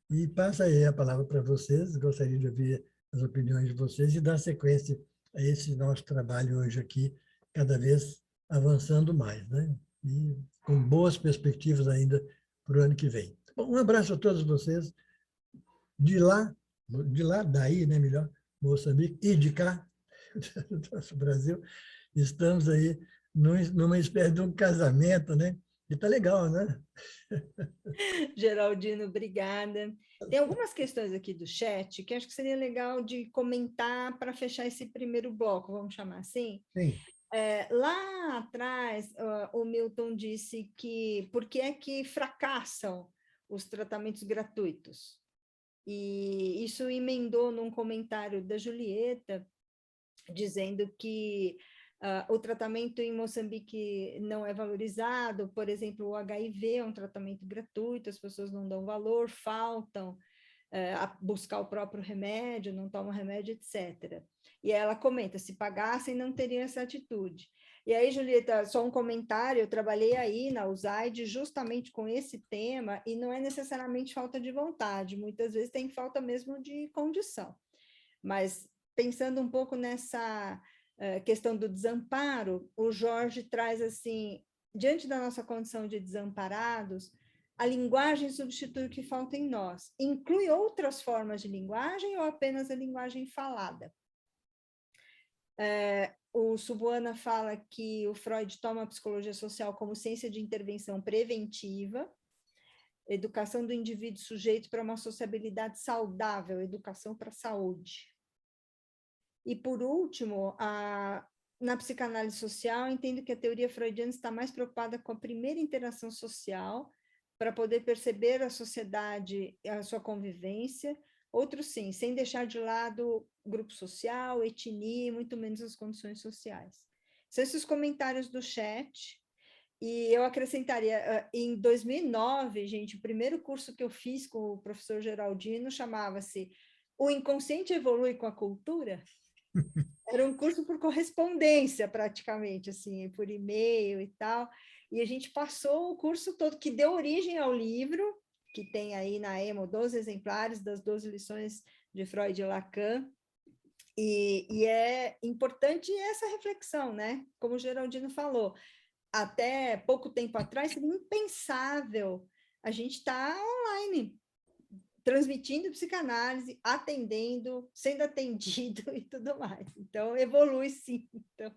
E passa aí a palavra para vocês, gostaria de ouvir as opiniões de vocês e dar sequência a esse nosso trabalho hoje aqui, cada vez avançando mais, né? E com boas perspectivas ainda para o ano que vem. Bom, um abraço a todos vocês, daí, né, melhor, Moçambique, e de cá, do nosso Brasil, estamos aí numa espécie de um casamento, né? E está legal, né? Geraldino, obrigada. Tem algumas questões aqui do chat que acho que seria legal de comentar para fechar esse primeiro bloco, vamos chamar assim. Sim. Lá atrás, o Milton disse que por que é que fracassam os tratamentos gratuitos? E isso emendou num comentário da Julieta, dizendo que o tratamento em Moçambique não é valorizado, por exemplo, o HIV é um tratamento gratuito, as pessoas não dão valor, faltam a buscar o próprio remédio, não tomam remédio, etc. E ela comenta, se pagassem, não teriam essa atitude. E aí, Julieta, só um comentário, eu trabalhei aí na USAID justamente com esse tema, e não é necessariamente falta de vontade, muitas vezes tem falta mesmo de condição. Mas, pensando um pouco nessa questão do desamparo, o Jorge traz assim, diante da nossa condição de desamparados, a linguagem substitui o que falta em nós. Inclui outras formas de linguagem ou apenas a linguagem falada? O Subuana fala que o Freud toma a psicologia social como ciência de intervenção preventiva, educação do indivíduo sujeito para uma sociabilidade saudável, educação para a saúde. E, por último, na psicanálise social, entendo que a teoria freudiana está mais preocupada com a primeira interação social, para poder perceber a sociedade, a sua convivência. Outros, sim, sem deixar de lado grupo social, etnia, muito menos as condições sociais. São esses comentários do chat. E eu acrescentaria, em 2009, gente, o primeiro curso que eu fiz com o professor Geraldino chamava-se O Inconsciente Evolui com a Cultura? Era um curso por correspondência, praticamente, assim, por e-mail e tal. E a gente passou o curso todo, que deu origem ao livro, que tem aí na EMO 12 exemplares das 12 lições de Freud e Lacan. E é importante essa reflexão, né? Como o Geraldino falou, até pouco tempo atrás seria impensável a gente estar online, transmitindo psicanálise, atendendo, sendo atendido e tudo mais. Então, evolui sim. Então...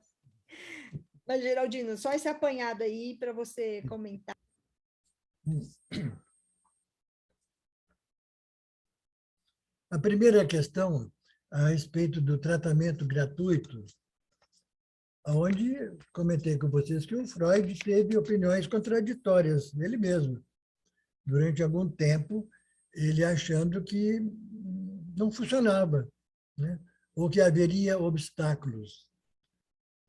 Mas, Geraldino, só esse apanhado aí para você comentar. A primeira questão a respeito do tratamento gratuito, onde comentei com vocês que o Freud teve opiniões contraditórias dele mesmo. Durante algum tempo, ele achando que não funcionava, né? Ou que haveria obstáculos.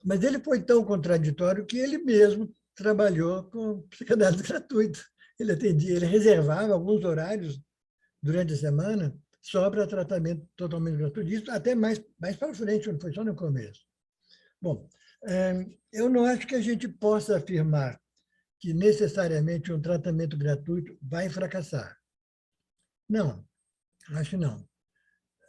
Mas ele foi tão contraditório que ele mesmo trabalhou com psicanálise gratuita. Ele atendia, ele reservava alguns horários durante a semana só para tratamento totalmente gratuito. Isso até mais para frente, não foi só no começo. Bom, eu não acho que a gente possa afirmar que necessariamente um tratamento gratuito vai fracassar. Não, acho que não.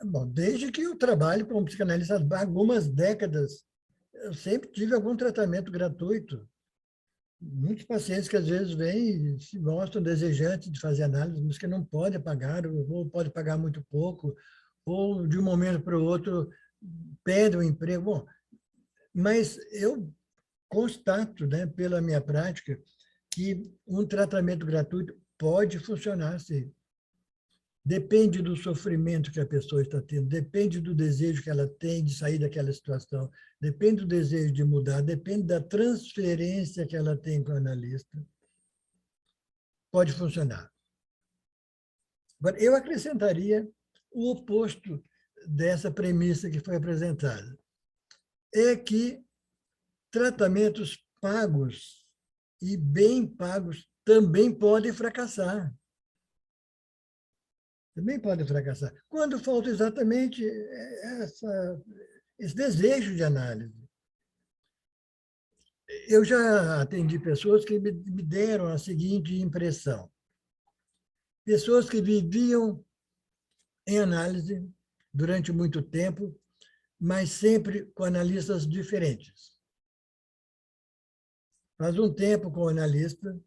Bom, desde que eu trabalho como psicanalista há algumas décadas, eu sempre tive algum tratamento gratuito. muitos pacientes que às vezes vêm e se mostram desejantes de fazer análise, mas que não podem pagar, ou pode pagar muito pouco, ou de um momento para o outro perdem o emprego. Bom, mas eu constato, né, pela minha prática, que um tratamento gratuito pode funcionar, sim. Depende do sofrimento que a pessoa está tendo, depende do desejo que ela tem de sair daquela situação, depende do desejo de mudar, depende da transferência que ela tem com o analista. Pode funcionar. Agora, eu acrescentaria o oposto dessa premissa que foi apresentada. É que tratamentos pagos e bem pagos também podem fracassar. Também podem fracassar. Quando falta exatamente esse desejo de análise. Eu já atendi pessoas que me deram a seguinte impressão. Pessoas que viviam em análise durante muito tempo, mas sempre com analistas diferentes. Faz um tempo com o analista,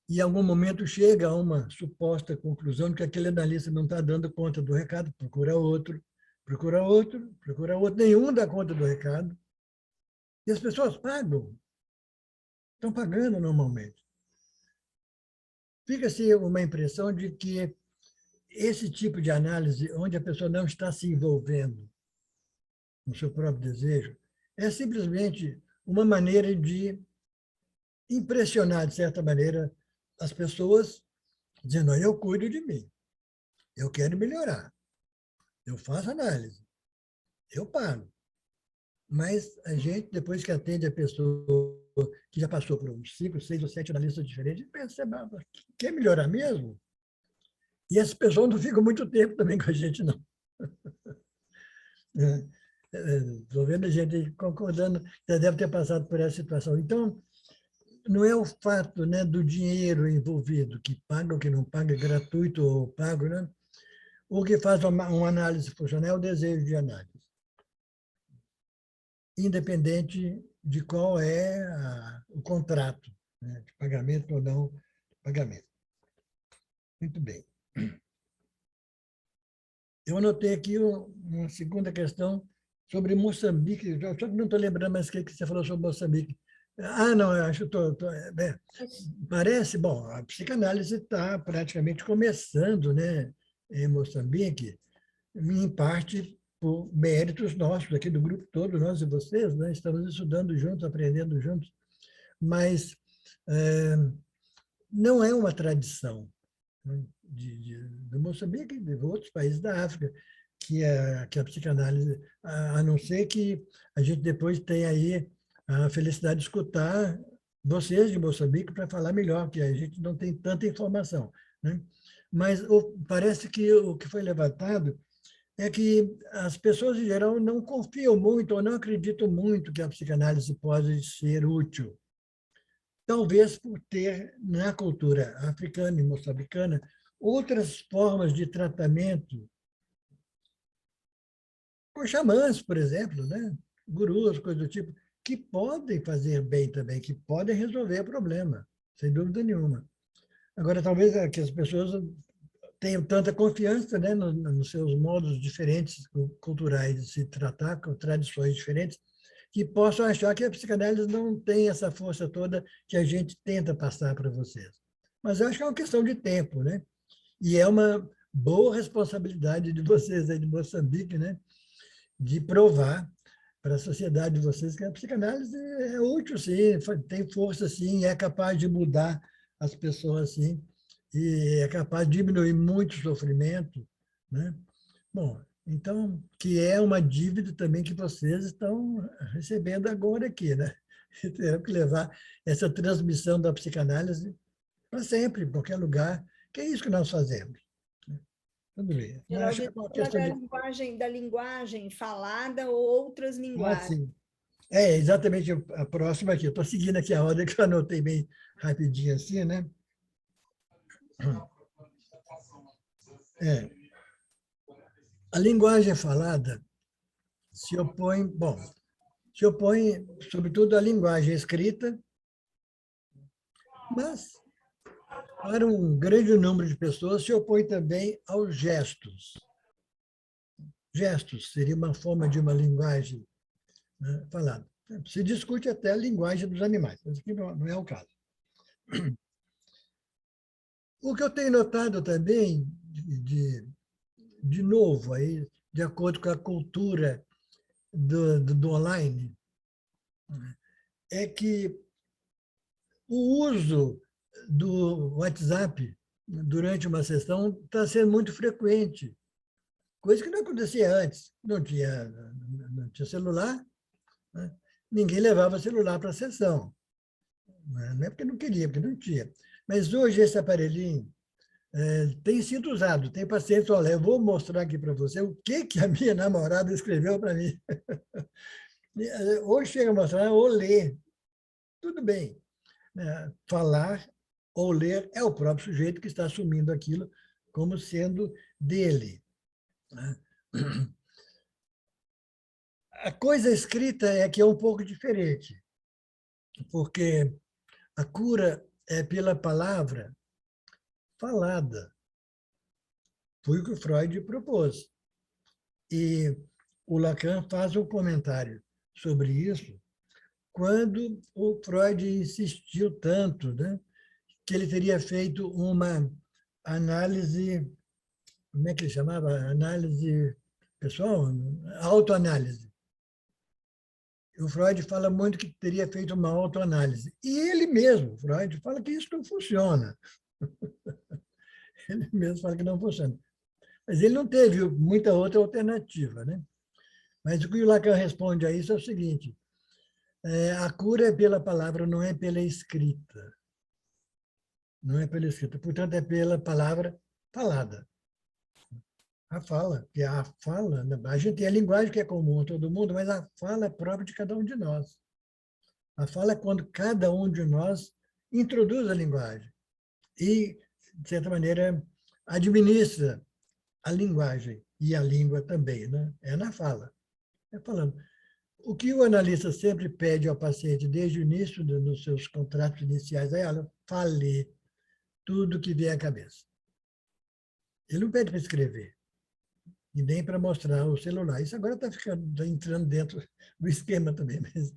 e em algum momento chega a uma suposta conclusão de que aquele analista não está dando conta do recado, procura outro, procura outro, procura outro, nenhum dá conta do recado. E as pessoas pagam, estão pagando normalmente. Fica-se uma impressão de que esse tipo de análise, onde a pessoa não está se envolvendo no seu próprio desejo, é simplesmente uma maneira de impressionar, de certa maneira, as pessoas, dizendo: eu cuido de mim, eu quero melhorar, eu faço análise, eu pago. Mas a gente, depois que atende a pessoa que já passou por uns 5, 6 ou 7 analistas diferentes, pensa: quer melhorar mesmo? E essas pessoas não ficam muito tempo também com a gente, não. Estou vendo a gente concordando, já deve ter passado por essa situação. Então, não é o fato, né, do dinheiro envolvido, que paga ou que não paga, gratuito ou pago, né? O que faz uma análise funcionar é o desejo de análise, independente de qual é o contrato, né, de pagamento ou não pagamento. Muito bem. Eu anotei aqui uma segunda questão sobre Moçambique. Eu só não estou lembrando mais o que você falou sobre Moçambique. Ah, não, eu acho que parece, bom, a psicanálise está praticamente começando, né, em Moçambique, em parte por méritos nossos, aqui do grupo todo, nós e vocês, né, estamos estudando juntos, aprendendo juntos, mas não é uma tradição, né, de Moçambique e de outros países da África, que a psicanálise, a não ser que a gente depois tenha aí a felicidade de escutar vocês de Moçambique para falar melhor, que a gente não tem tanta informação, né? Mas parece que o que foi levantado é que as pessoas, em geral, não confiam muito ou não acreditam muito que a psicanálise pode ser útil. Talvez por ter, na cultura africana e moçambicana, outras formas de tratamento, com xamãs, por exemplo, né? Gurus, coisas do tipo, que podem fazer bem também, que podem resolver o problema, sem dúvida nenhuma. Agora, talvez que as pessoas tenham tanta confiança, né, nos seus modos diferentes culturais de se tratar, com tradições diferentes, que possam achar que a psicanálise não tem essa força toda que a gente tenta passar para vocês. Mas eu acho que é uma questão de tempo, né? E é uma boa responsabilidade de vocês aí de Moçambique, né, de provar para a sociedade de vocês que a psicanálise é útil, sim, tem força, sim, é capaz de mudar as pessoas, sim, e é capaz de diminuir muito o sofrimento, né? Bom, então, que é uma dívida também que vocês estão recebendo agora aqui, né? Terão que levar essa transmissão da psicanálise para sempre, em qualquer lugar, que é isso que nós fazemos. Tudo bem. Não acho que é uma Fala questão de... da linguagem falada ou outras Ah, linguagens. sim. É exatamente a próxima aqui. Eu estou seguindo aqui a ordem que eu anotei bem rapidinho assim, né? É. A linguagem falada se opõe... Bom, se opõe, sobretudo, à linguagem escrita, mas, para um grande número de pessoas, se opõe também aos gestos. Gestos seria uma forma de uma linguagem, né, falada. Se discute até a linguagem dos animais, mas aqui não é o caso. O que eu tenho notado também, de novo, aí, de acordo com a cultura do online, é que o uso do WhatsApp durante uma sessão está sendo muito frequente, coisa que não acontecia antes. Não tinha celular, né? Ninguém levava celular para a sessão. Não é porque não queria, porque não tinha. Mas hoje esse aparelhinho tem sido usado. Tem pacientes, olha, eu vou mostrar aqui para você o que a minha namorada escreveu para mim. Ou chega a mostrar, ou ler. Tudo bem. Falar ou ler é o próprio sujeito que está assumindo aquilo como sendo dele. A coisa escrita é que é um pouco diferente, porque a cura é pela palavra falada. Foi o que o Freud propôs. E o Lacan faz um comentário sobre isso quando o Freud insistiu tanto, né, que ele teria feito uma análise, como é que ele chamava? Análise pessoal? Autoanálise. O Freud fala muito que teria feito uma autoanálise. E ele mesmo, Freud, fala que isso não funciona. Ele mesmo fala que não funciona. Mas ele não teve muita outra alternativa, né? Mas o que o Lacan responde a isso é o seguinte: a cura é pela palavra, não é pela escrita. Não é pela escrita, portanto, é pela palavra falada. A fala, porque a fala, a gente tem a linguagem que é comum a todo mundo, mas a fala é própria de cada um de nós. A fala é quando cada um de nós introduz a linguagem e, de certa maneira, administra a linguagem e a língua também, né? É na fala. É falando. O que o analista sempre pede ao paciente desde o início dos seus contratos iniciais é: olha, fale tudo que vier à cabeça. Ele não pede para escrever e nem para mostrar o celular. Isso agora está entrando dentro do esquema também. Mas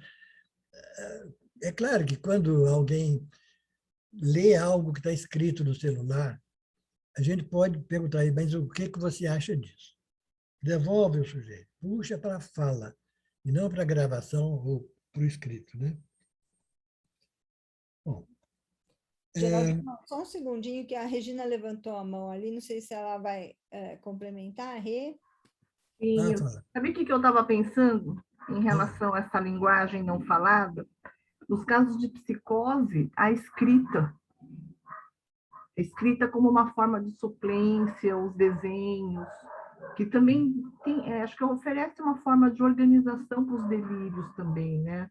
é claro que quando alguém lê algo que está escrito no celular, a gente pode perguntar aí, mas o que você acha disso? Devolve o sujeito, puxa para a fala, e não para a gravação ou para o escrito, né? Bom, Geraldinho, só um segundinho, que a Regina levantou a mão ali, não sei se ela vai complementar, a Rê. Sim, fala. sabe o que eu estava pensando em relação a essa linguagem não falada? Nos casos de psicose, a escrita como uma forma de suplência, os desenhos, que também tem, acho que oferece uma forma de organização para os delírios também, né?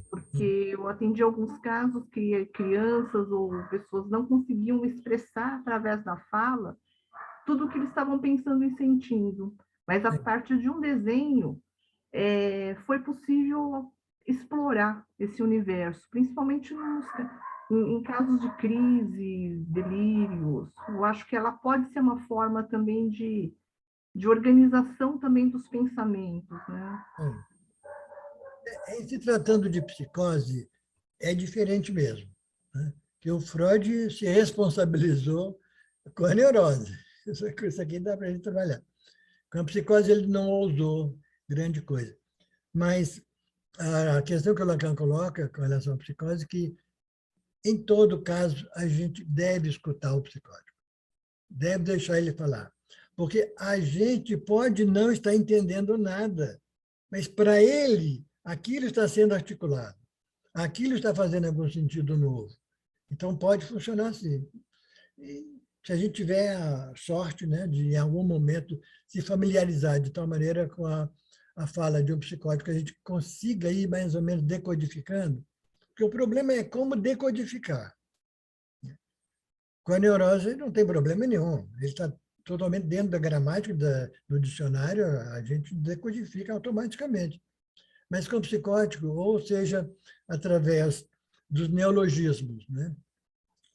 Porque eu atendi alguns casos que crianças ou pessoas não conseguiam expressar através da fala tudo o que eles estavam pensando e sentindo, mas a partir de um desenho foi possível explorar esse universo, principalmente em casos de crise, delírios. Eu acho que ela pode ser uma forma também de organização também dos pensamentos, né? Em se tratando de psicose, é diferente mesmo, né? Que o Freud se responsabilizou com a neurose. Isso aqui dá para a gente trabalhar. Com a psicose, ele não ousou grande coisa. Mas a questão que o Lacan coloca com relação à psicose é que, em todo caso, a gente deve escutar o psicótico, deve deixar ele falar. Porque a gente pode não estar entendendo nada, mas para ele, aquilo está sendo articulado, aquilo está fazendo algum sentido novo. Então, pode funcionar assim. E se a gente tiver a sorte, né, de, em algum momento, se familiarizar de tal maneira com a fala de um psicótico, que a gente consiga ir mais ou menos decodificando, porque o problema é como decodificar. Com a neurose não tem problema nenhum, ele está totalmente dentro da gramática do dicionário, a gente decodifica automaticamente. mas com psicótico, ou seja, através dos neologismos, né?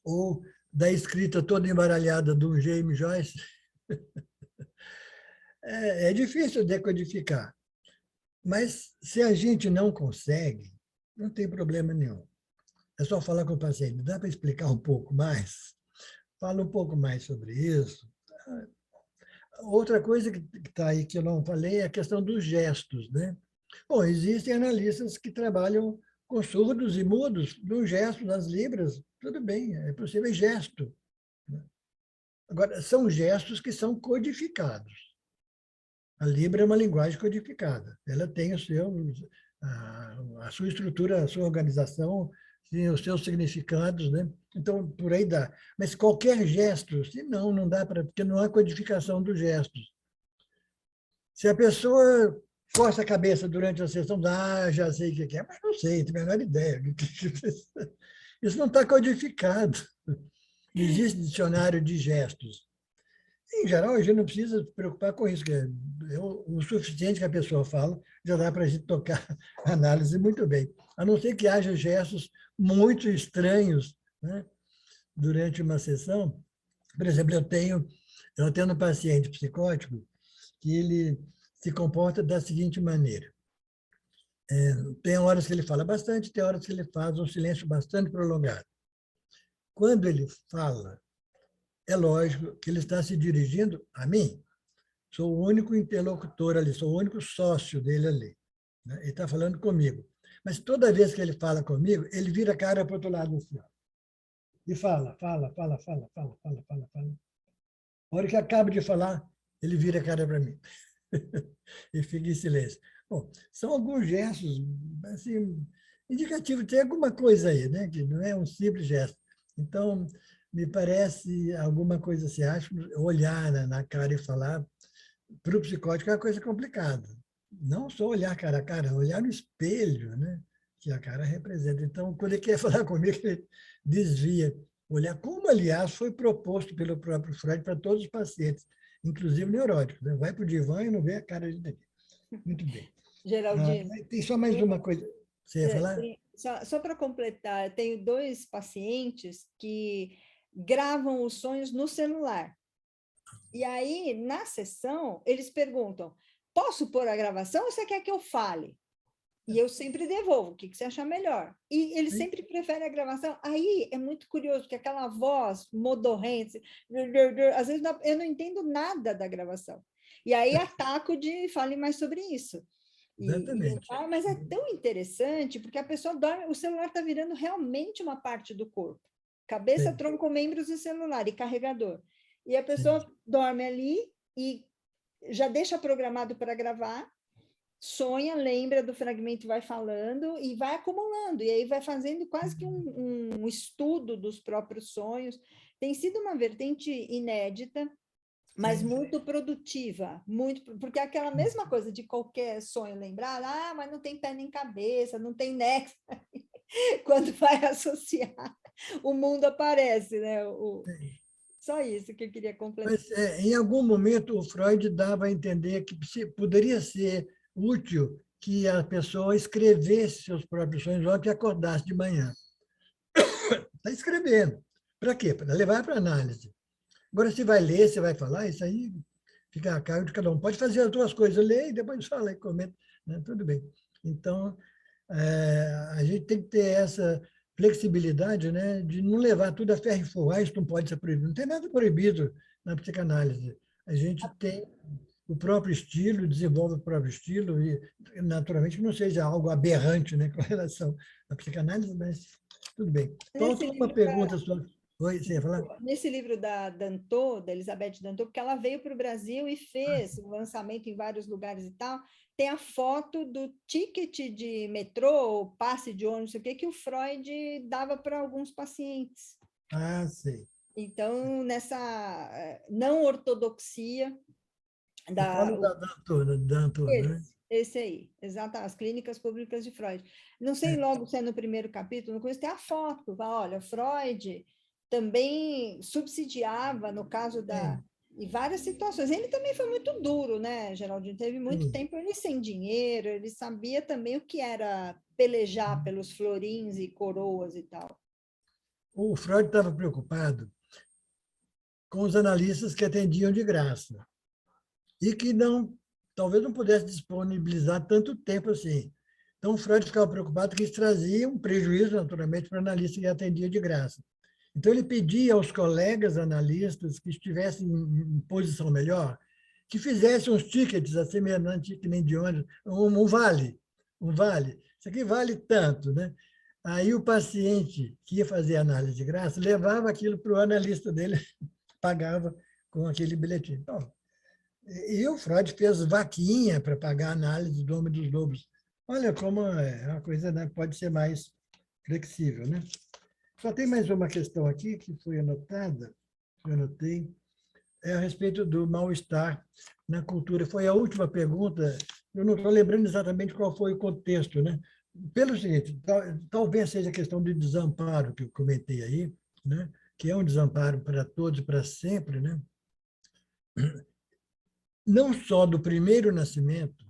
Ou da escrita toda embaralhada do James Joyce. É difícil decodificar, mas se a gente não consegue, não tem problema nenhum. É só falar com o paciente, dá para explicar um pouco mais? Fala um pouco mais sobre isso. Outra coisa que está aí que eu não falei é a questão dos gestos, né? Bom, existem analistas que trabalham com surdos e mudos, no gesto, nas libras, tudo bem, é possível gesto. Agora, são gestos que são codificados. A Libra é uma linguagem codificada. Ela tem a sua estrutura, a sua organização, tem os seus significados, né? Então, por aí dá. Mas qualquer gesto, se não dá para, porque não há codificação dos gestos. Se a pessoa coça a cabeça durante a sessão, já sei o que é, mas não sei, não tenho a menor ideia. Isso não está codificado. Não existe dicionário de gestos. Em geral, a gente não precisa se preocupar com isso, que o suficiente que a pessoa fala já dá para a gente tocar a análise muito bem. A não ser que haja gestos muito estranhos, né, durante uma sessão. Por exemplo, eu atendo um paciente psicótico que ele se comporta da seguinte maneira. Tem horas que ele fala bastante, tem horas que ele faz um silêncio bastante prolongado. Quando ele fala, é lógico que ele está se dirigindo a mim. Sou o único interlocutor ali, sou o único sócio dele ali, né? Ele está falando comigo. Mas toda vez que ele fala comigo, ele vira a cara para o outro lado assim, ó, e fala. A hora que acaba de falar, ele vira a cara para mim e fica em silêncio. Bom, são alguns gestos assim, indicativos, tem alguma coisa aí, né? Que não é um simples gesto. Então, me parece alguma coisa assim, acho, olhar na cara e falar, para o psicótico é uma coisa complicada. Não só olhar cara a cara, olhar no espelho, né? Que a cara representa. Então, quando ele quer falar comigo, ele desvia. Olhar, como, aliás, foi proposto pelo próprio Freud para todos os pacientes, inclusive neuróticos. Né? Vai para o divã e não vê a cara de ninguém. Muito bem. Geraldino. Tem só mais uma coisa. Você ia falar? Só para completar, eu tenho 2 pacientes que gravam os sonhos no celular. E aí, na sessão, eles perguntam, posso pôr a gravação ou você quer que eu fale? E eu sempre devolvo, o que você achar melhor? E eles sempre preferem a gravação. Aí é muito curioso, porque aquela voz modorrente, às vezes eu não entendo nada da gravação. E aí ataco de fale mais sobre isso. Exatamente. Mas é tão interessante, porque a pessoa dorme, o celular está virando realmente uma parte do corpo. Cabeça, Sim. tronco, membros e celular, e carregador. E a pessoa dorme ali e já deixa programado para gravar, sonha, lembra do fragmento, vai falando e vai acumulando. E aí vai fazendo quase que um estudo dos próprios sonhos. Tem sido uma vertente inédita, mas muito produtiva, muito, porque é aquela mesma coisa de qualquer sonho lembrar, mas não tem pé nem cabeça, não tem nexo. Quando vai associar, o mundo aparece, né? Só isso que eu queria completar. Mas, em algum momento, o Freud dava a entender que poderia ser útil que a pessoa escrevesse seus próprios sonhos logo que acordasse de manhã. Está escrevendo. Para quê? Para levar para análise. Agora, se vai ler, se vai falar, isso aí fica a cargo de cada um. Pode fazer as duas coisas, ler e depois fala e comenta. Né? Tudo bem. Então, a gente tem que ter essa flexibilidade, né, de não levar tudo a ferro e fogo. Isso não pode ser proibido. Não tem nada proibido na psicanálise. A gente tem o próprio estilo, desenvolve o próprio estilo, e, naturalmente, não seja algo aberrante, né, com relação à psicanálise, mas tudo bem. Falta uma pergunta só. Oi, você ia falar? Nesse livro da Dantot, da Elizabeth Dantot, porque ela veio para o Brasil e fez o lançamento em vários lugares e tal, tem a foto do ticket de metrô, passe de ônibus, não sei o quê, que o Freud dava para alguns pacientes. Ah, sei. Então, nessa não ortodoxia da... Eu falo da Dantot, né? Esse aí, exato, as clínicas públicas de Freud. Não sei logo se é no primeiro capítulo, não conheço, tem a foto, olha, Freud também subsidiava, no caso E várias situações. Ele também foi muito duro, né, Geraldinho? Teve muito Sim. tempo ele sem dinheiro, ele sabia também o que era pelejar pelos florins e coroas e tal. O Freud estava preocupado com os analistas que atendiam de graça e que talvez não pudesse disponibilizar tanto tempo assim. Então, o Freud ficava preocupado que isso trazia um prejuízo, naturalmente, para o analista que atendia de graça. Então, ele pedia aos colegas analistas que estivessem em posição melhor, que fizessem uns tickets semelhantes que nem de ônibus, um vale, um vale. Isso aqui vale tanto, né? Aí o paciente que ia fazer análise de graça levava aquilo para o analista dele, pagava com aquele bilhetinho. Então, e o Freud fez vaquinha para pagar a análise do Homem dos Lobos. Olha como é uma coisa, né, pode ser mais flexível, né? Só tem mais uma questão aqui que foi anotada, que eu anotei, é a respeito do mal-estar na cultura. Foi a última pergunta, eu não estou lembrando exatamente qual foi o contexto, né? Pelo seguinte, talvez seja a questão de desamparo que eu comentei aí, né? Que é um desamparo para todos, para sempre, né? Não só do primeiro nascimento,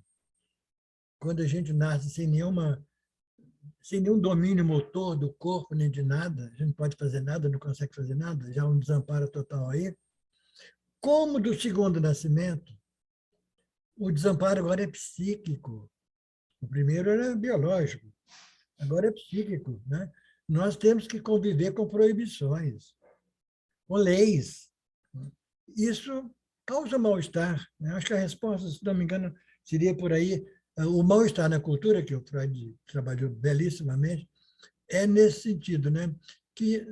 quando a gente nasce sem nenhum domínio motor do corpo nem de nada, a gente não pode fazer nada, não consegue fazer nada, já há um desamparo total aí, como do segundo nascimento, o desamparo agora é psíquico. O primeiro era biológico, agora é psíquico, né? Nós temos que conviver com proibições, com leis. Isso causa mal-estar, né? Acho que a resposta, se não me engano, seria por aí. O mal-estar na cultura, que o Freud trabalhou belíssimamente, é nesse sentido, né? Que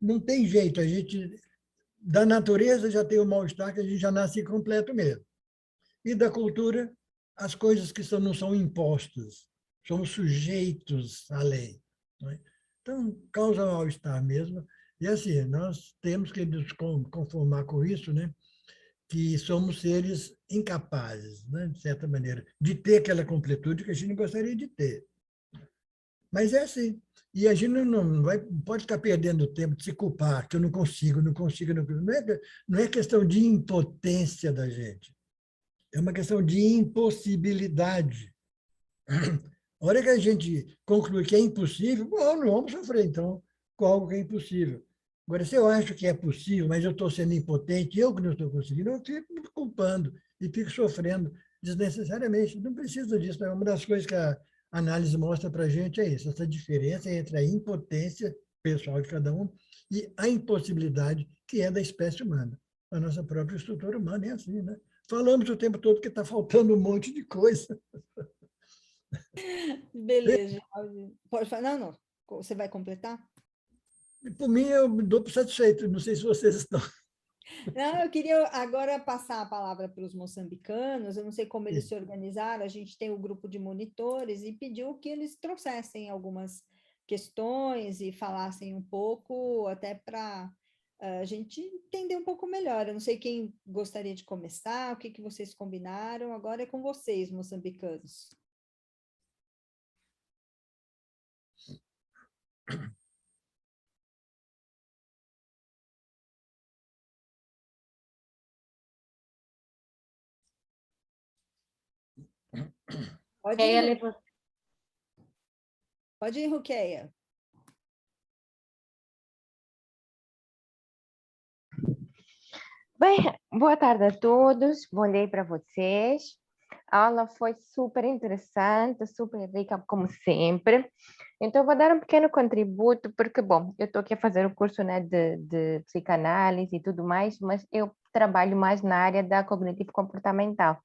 não tem jeito, a gente, da natureza já tem o mal-estar, que a gente já nasce incompleto mesmo. E da cultura, as coisas que não são impostas, somos sujeitos à lei. Não é? Então, causa mal-estar mesmo. E assim, nós temos que nos conformar com isso, né? Que somos seres incapazes, né? De certa maneira, de ter aquela completude que a gente gostaria de ter. Mas é assim. E a gente não pode ficar perdendo tempo de se culpar, que eu não consigo, não consigo, não consigo. Não é questão de impotência da gente. É uma questão de impossibilidade. A hora que a gente conclui que é impossível, bom, não vamos sofrer, então, com algo que é impossível. Agora, se eu acho que é possível, mas eu estou sendo impotente, eu que não estou conseguindo, eu fico me culpando e fico sofrendo desnecessariamente. Não precisa disso. Né? Uma das coisas que a análise mostra para a gente é isso, essa diferença entre a impotência pessoal de cada um e a impossibilidade que é da espécie humana. A nossa própria estrutura humana é assim, né? Falamos o tempo todo que está faltando um monte de coisa. Beleza. Pode falar? Não, não. Você vai completar? Por mim, eu me dou por satisfeito. Não sei se vocês estão. Não, eu queria agora passar a palavra para os moçambicanos. Eu não sei como eles se organizaram. A gente tem o grupo de monitores e pediu que eles trouxessem algumas questões e falassem um pouco, até para a gente entender um pouco melhor. Eu não sei quem gostaria de começar, o que que vocês combinaram. Agora é com vocês, moçambicanos. Pode ir, pode ir, Ruqueia. Bem, boa tarde a todos, bom dia para vocês. A aula foi super interessante, super rica, como sempre. Então, vou dar um pequeno contributo, porque, bom, eu estou aqui a fazer o curso, né, de psicanálise e tudo mais, mas eu trabalho mais na área da cognitivo-comportamental.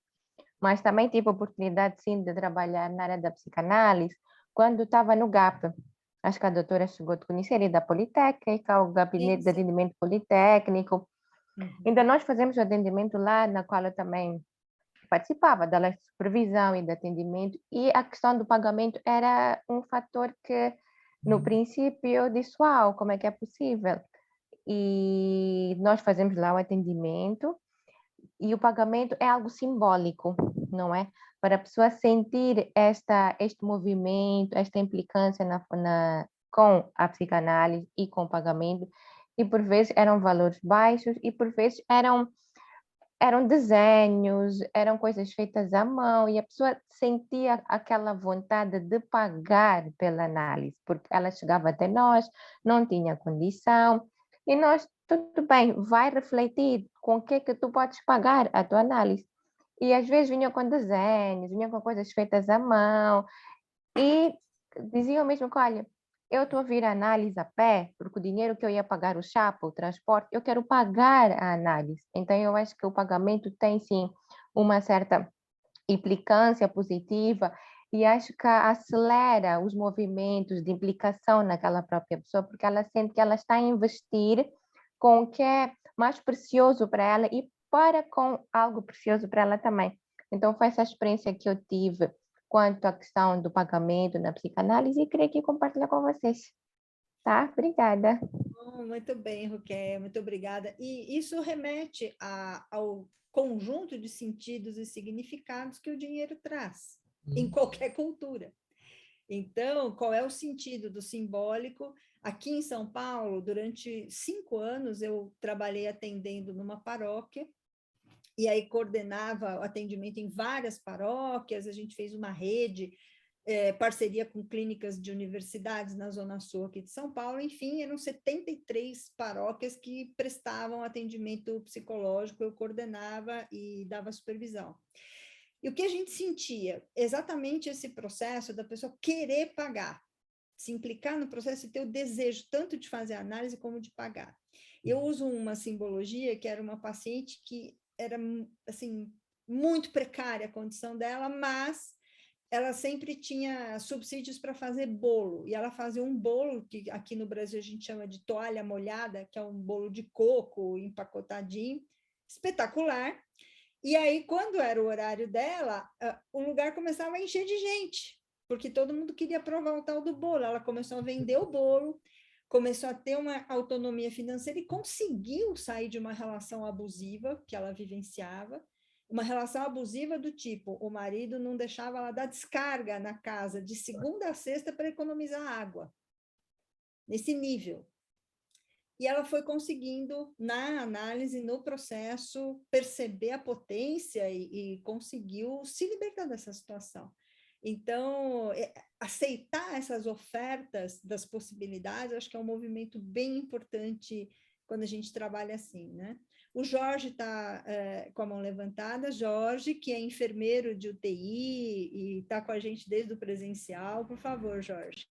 Mas também tive a oportunidade, sim, de trabalhar na área da psicanálise quando estava no GAP. Acho que a doutora chegou a conhecer ali da Politécnica, o Gabinete de Atendimento Politécnico. Então, nós fazemos o atendimento lá, na qual eu também participava da supervisão e do atendimento, e a questão do pagamento era um fator que, no princípio, eu disse, uau, como é que é possível? E nós fazemos lá o atendimento, e o pagamento é algo simbólico, não é? Para a pessoa sentir este movimento, esta implicância com a psicanálise e com o pagamento, e por vezes eram valores baixos, e por vezes eram desenhos, eram coisas feitas à mão, e a pessoa sentia aquela vontade de pagar pela análise, porque ela chegava até nós, não tinha condição, e nós, tudo bem, vai refletir com o que tu podes pagar a tua análise. E às vezes vinham com desenhos, vinham com coisas feitas à mão, e diziam mesmo que, olha, eu estou a vir a análise a pé, porque o dinheiro que eu ia pagar o chapa, o transporte, eu quero pagar a análise. Então, eu acho que o pagamento tem, sim, uma certa implicância positiva e acho que acelera os movimentos de implicação naquela própria pessoa, porque ela sente que ela está a investir com o que é mais precioso para ela e para com algo precioso para ela também. Então, foi essa experiência que eu tive quanto à questão do pagamento na psicanálise e queria aqui compartilhar com vocês. Tá? Obrigada. Muito bem, Ruqué, muito obrigada. E isso remete ao conjunto de sentidos e significados que o dinheiro traz, em qualquer cultura. Então, qual é o sentido do simbólico? Aqui em São Paulo, durante 5 anos, eu trabalhei atendendo numa paróquia, e aí coordenava o atendimento em várias paróquias, a gente fez uma rede, parceria com clínicas de universidades na Zona Sul aqui de São Paulo, enfim, eram 73 paróquias que prestavam atendimento psicológico, eu coordenava e dava supervisão. E o que a gente sentia? Exatamente esse processo da pessoa querer pagar, se implicar no processo e ter o desejo tanto de fazer a análise como de pagar. Eu uso uma simbologia que era uma paciente que era, assim, muito precária a condição dela, mas ela sempre tinha subsídios para fazer bolo, e ela fazia um bolo, que aqui no Brasil a gente chama de toalha molhada, que é um bolo de coco empacotadinho, espetacular. E aí, quando era o horário dela, o lugar começava a encher de gente, porque todo mundo queria provar o tal do bolo. Ela começou a vender o bolo, começou a ter uma autonomia financeira e conseguiu sair de uma relação abusiva que ela vivenciava, uma relação abusiva do tipo, o marido não deixava ela dar descarga na casa de segunda a sexta para economizar água, nesse nível. E ela foi conseguindo, na análise, no processo, perceber a potência e conseguiu se libertar dessa situação. Então, aceitar essas ofertas das possibilidades, acho que é um movimento bem importante quando a gente trabalha assim, né? O Jorge está com a mão levantada. Jorge, que é enfermeiro de UTI e está com a gente desde o presencial. Por favor, Jorge.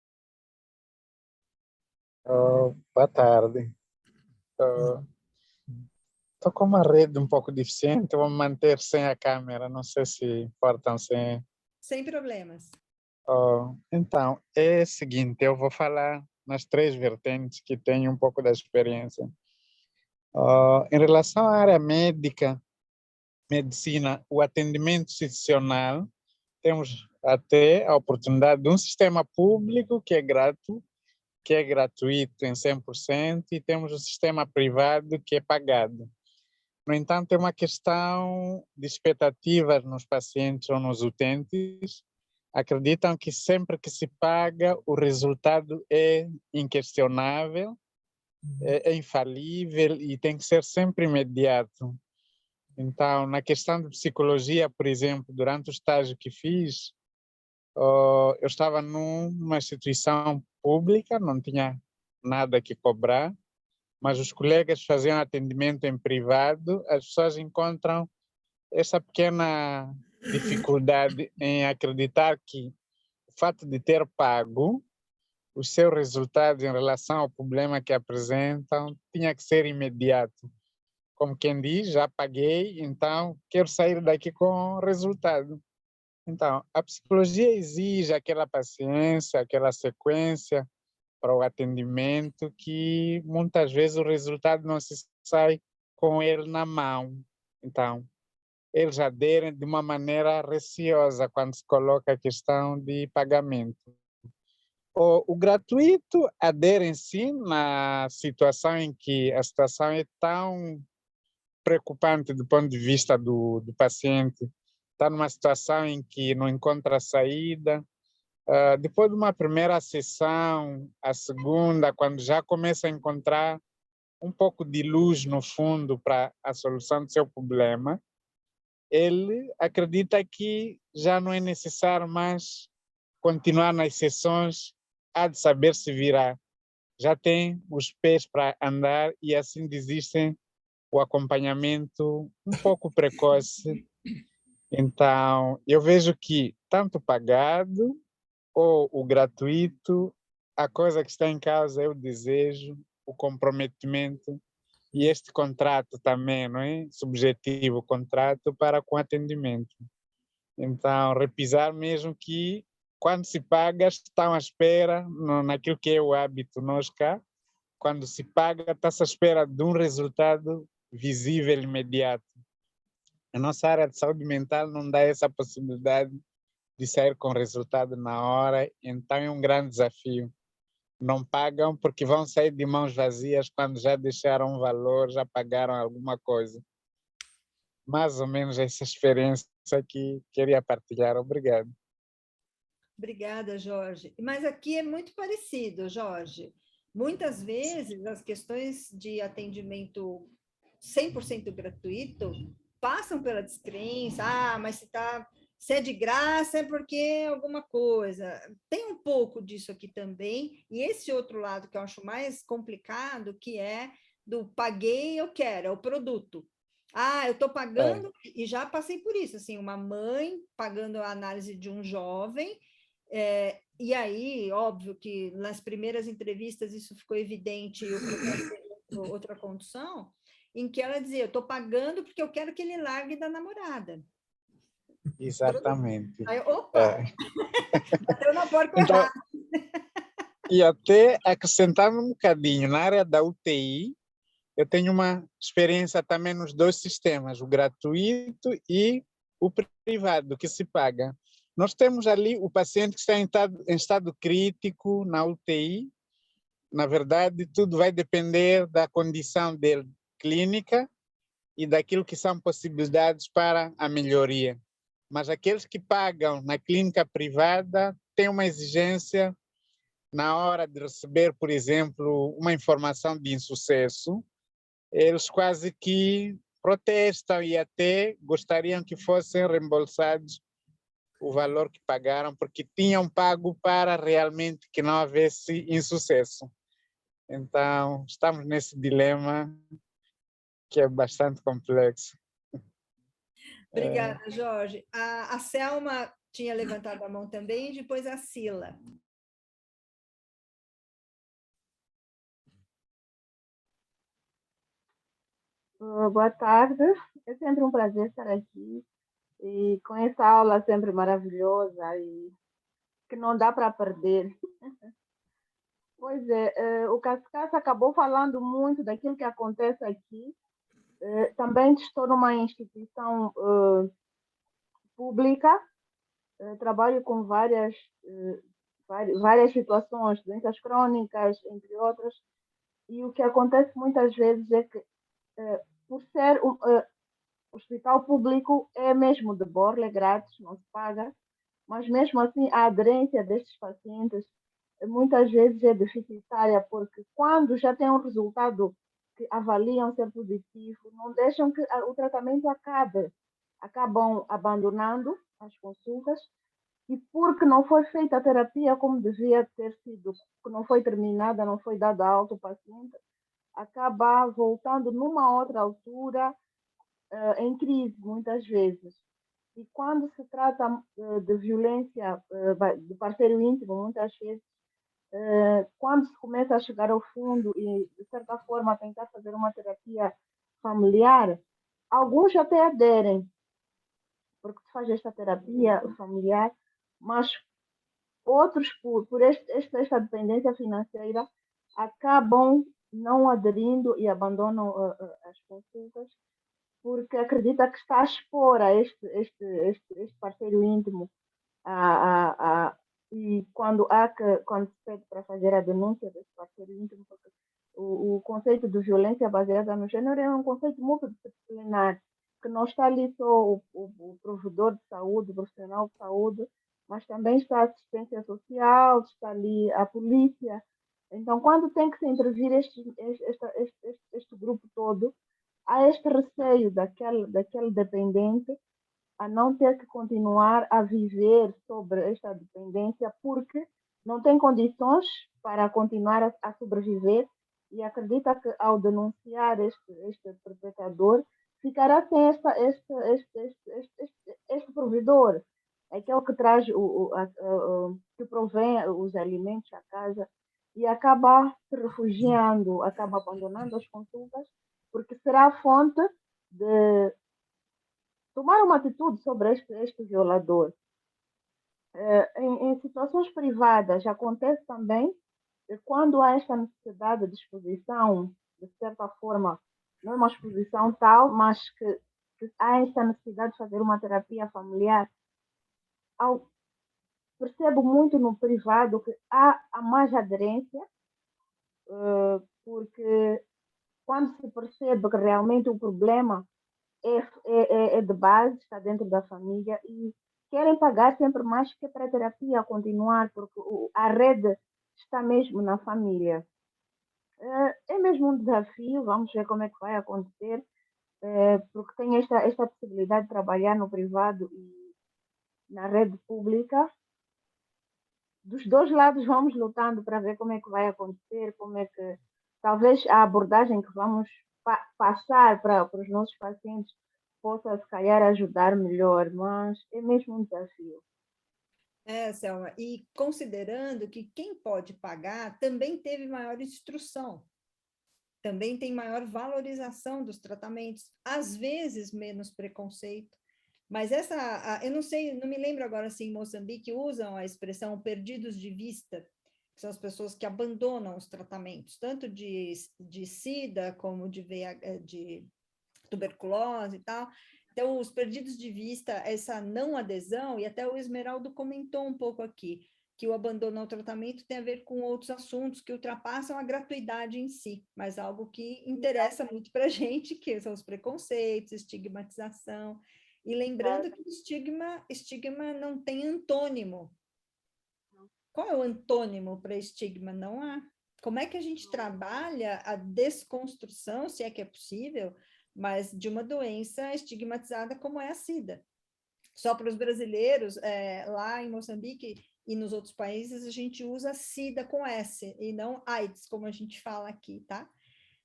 Boa tarde. Estou com uma rede um pouco deficiente, vou me manter sem a câmera, não sei se importam sem... Sem problemas. Então, é o seguinte, eu vou falar nas 3 vertentes que tenho um pouco da experiência. Em relação à área médica, medicina, o atendimento institucional, temos até a oportunidade de um sistema público que é gratuito em 100%, e temos o sistema privado que é pagado. No entanto, é uma questão de expectativas nos pacientes ou nos utentes. Acreditam que sempre que se paga, o resultado é inquestionável, é infalível e tem que ser sempre imediato. Então, na questão de psicologia, por exemplo, durante o estágio que fiz, eu estava numa instituição pública, não tinha nada que cobrar, mas os colegas faziam atendimento em privado, as pessoas encontram essa pequena dificuldade em acreditar que o fato de ter pago, os seus resultados em relação ao problema que apresentam tinha que ser imediato. Como quem diz, já paguei, então quero sair daqui com resultado. Então, a psicologia exige aquela paciência, aquela sequência para o atendimento, que muitas vezes o resultado não se sai com ele na mão. Então, eles aderem de uma maneira receosa quando se coloca a questão de pagamento. O gratuito adere sim na situação em que a situação é tão preocupante do ponto de vista do paciente, está numa situação em que não encontra saída. Depois de uma primeira sessão, a segunda, quando já começa a encontrar um pouco de luz no fundo para a solução do seu problema, ele acredita que já não é necessário mais continuar nas sessões, há de saber se virar. Já tem os pés para andar e assim desistem o acompanhamento um pouco precoce. Então, eu vejo que tanto pagado ou o gratuito, a coisa que está em causa é o desejo, o comprometimento e este contrato também, não é? Subjetivo, contrato para com atendimento. Então, repisar mesmo que quando se paga, estão à espera, naquilo que é o hábito nós cá, quando se paga, está-se à espera de um resultado visível, imediato. A nossa área de saúde mental não dá essa possibilidade de sair com resultado na hora, então é um grande desafio. Não pagam porque vão sair de mãos vazias quando já deixaram um valor, já pagaram alguma coisa. Mais ou menos essa experiência que queria partilhar. Obrigado. Obrigada, Jorge. Mas aqui é muito parecido, Jorge. Muitas vezes as questões de atendimento 100% gratuito passam pela descrença. Ah, mas se é de graça é porque é alguma coisa. Tem um pouco disso aqui também. E esse outro lado que eu acho mais complicado, que é do paguei, eu quero, é o produto. Ah, eu estou pagando, e já passei por isso, assim, uma mãe pagando a análise de um jovem, e aí, óbvio que nas primeiras entrevistas isso ficou evidente, eu procurei outra condução, em que ela dizia, eu estou pagando porque eu quero que ele largue da namorada. Exatamente. Aí, opa, bateu na porta então, errada. E até acrescentando um bocadinho, na área da UTI, eu tenho uma experiência também nos dois sistemas, o gratuito e o privado, que se paga. Nós temos ali o paciente que está em estado crítico na UTI. Na verdade, tudo vai depender da condição dele clínica e daquilo que são possibilidades para a melhoria. Mas aqueles que pagam na clínica privada têm uma exigência na hora de receber, por exemplo, uma informação de insucesso, eles quase que protestam e até gostariam que fossem reembolsados o valor que pagaram, porque tinham pago para realmente que não houvesse insucesso. Então, estamos nesse dilema que é bastante complexo. Obrigada, Jorge. A Selma tinha levantado a mão também, e depois a Sila. Boa tarde, é sempre um prazer estar aqui e com essa aula sempre maravilhosa e que não dá para perder. Pois é, o Cascas acabou falando muito daquilo que acontece aqui. Também estou numa instituição pública, trabalho com várias situações, doenças crônicas, entre outras, e o que acontece muitas vezes é que, por ser hospital público é mesmo de borla, é grátis, não se paga, mas mesmo assim a aderência destes pacientes muitas vezes é deficitária, porque quando já tem um resultado que avaliam ser positivo, não deixam que o tratamento acabe, acabam abandonando as consultas, e porque não foi feita a terapia como devia ter sido, que não foi terminada, não foi dada alta ao paciente, acaba voltando numa outra altura em crise, muitas vezes. E quando se trata de violência de parceiro íntimo, muitas vezes, quando se começa a chegar ao fundo e, de certa forma, tentar fazer uma terapia familiar, alguns até aderem, porque se faz esta terapia familiar, mas outros, por esta dependência financeira, acabam não aderindo e abandonam as consultas, porque acredita que está a expor a este parceiro íntimo e quando se pede para fazer a denúncia desse parceiro íntimo, porque o conceito de violência baseada no gênero é um conceito multidisciplinar, que não está ali só o provedor de saúde, o profissional de saúde, mas também está a assistência social, está ali a polícia, Então, quando tem que se intervir este grupo todo, há este receio daquele dependente a não ter que continuar a viver sobre esta dependência porque não tem condições para continuar a sobreviver e acredita que ao denunciar este perpetrador ficará sem este provedor, aquele que traz que provém os alimentos à casa e acaba se refugiando, acaba abandonando as consultas porque será a fonte de tomar uma atitude sobre este violador. Em situações privadas, acontece também que quando há esta necessidade de exposição, de certa forma, não é uma exposição tal, mas que há esta necessidade de fazer uma terapia familiar, percebo muito no privado que há mais aderência, porque quando se percebe que realmente o problema é de base, está dentro da família e querem pagar sempre mais que para a terapia continuar, porque a rede está mesmo na família. É mesmo um desafio, vamos ver como é que vai acontecer, porque tem esta possibilidade de trabalhar no privado e na rede pública. Dos dois lados vamos lutando para ver como é que vai acontecer, como é que talvez a abordagem que vamos passar para os nossos pacientes possa, se calhar, ajudar melhor, mas é mesmo um desafio. Selma, e considerando que quem pode pagar também teve maior instrução, também tem maior valorização dos tratamentos, às vezes menos preconceito, mas eu não sei, não me lembro agora se em Moçambique usam a expressão perdidos de vista, que são as pessoas que abandonam os tratamentos, tanto de SIDA como de tuberculose e tal. Então, os perdidos de vista, essa não adesão, e até o Esmeraldo comentou um pouco aqui, que o abandono ao tratamento tem a ver com outros assuntos que ultrapassam a gratuidade em si, mas algo que interessa muito para a gente, que são os preconceitos, estigmatização. E lembrando que estigma não tem antônimo. Qual é o antônimo para estigma? Não há. Como é que a gente trabalha a desconstrução, se é que é possível, mas de uma doença estigmatizada como é a SIDA? Só para os brasileiros, lá em Moçambique e nos outros países, a gente usa SIDA com S, e não AIDS, como a gente fala aqui, tá?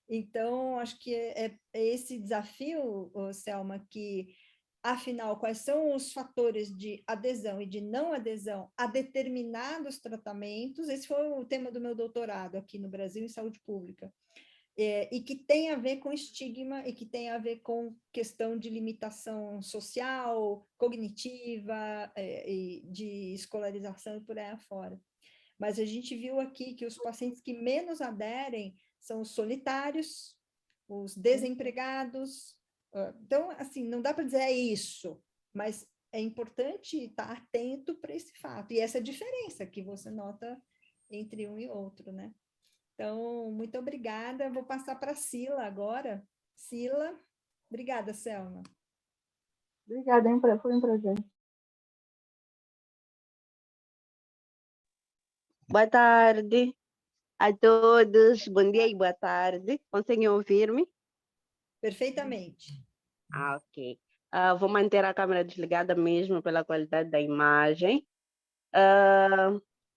Então, acho que é esse desafio, Selma, que, afinal, quais são os fatores de adesão e de não adesão a determinados tratamentos? Esse foi o tema do meu doutorado aqui no Brasil, em saúde pública. E que tem a ver com estigma e que tem a ver com questão de limitação social, cognitiva, e de escolarização e por aí afora. Mas a gente viu aqui que os pacientes que menos aderem são os solitários, os desempregados. Então, assim, não dá para dizer é isso, mas é importante estar atento para esse fato. E essa diferença que você nota entre um e outro, né? Então, muito obrigada. Vou passar para a Sila agora. Sila, obrigada, Selma. Obrigada, foi um prazer. Boa tarde a todos. Bom dia e boa tarde. Conseguem ouvir-me? Perfeitamente. Ok. Vou manter a câmera desligada mesmo pela qualidade da imagem.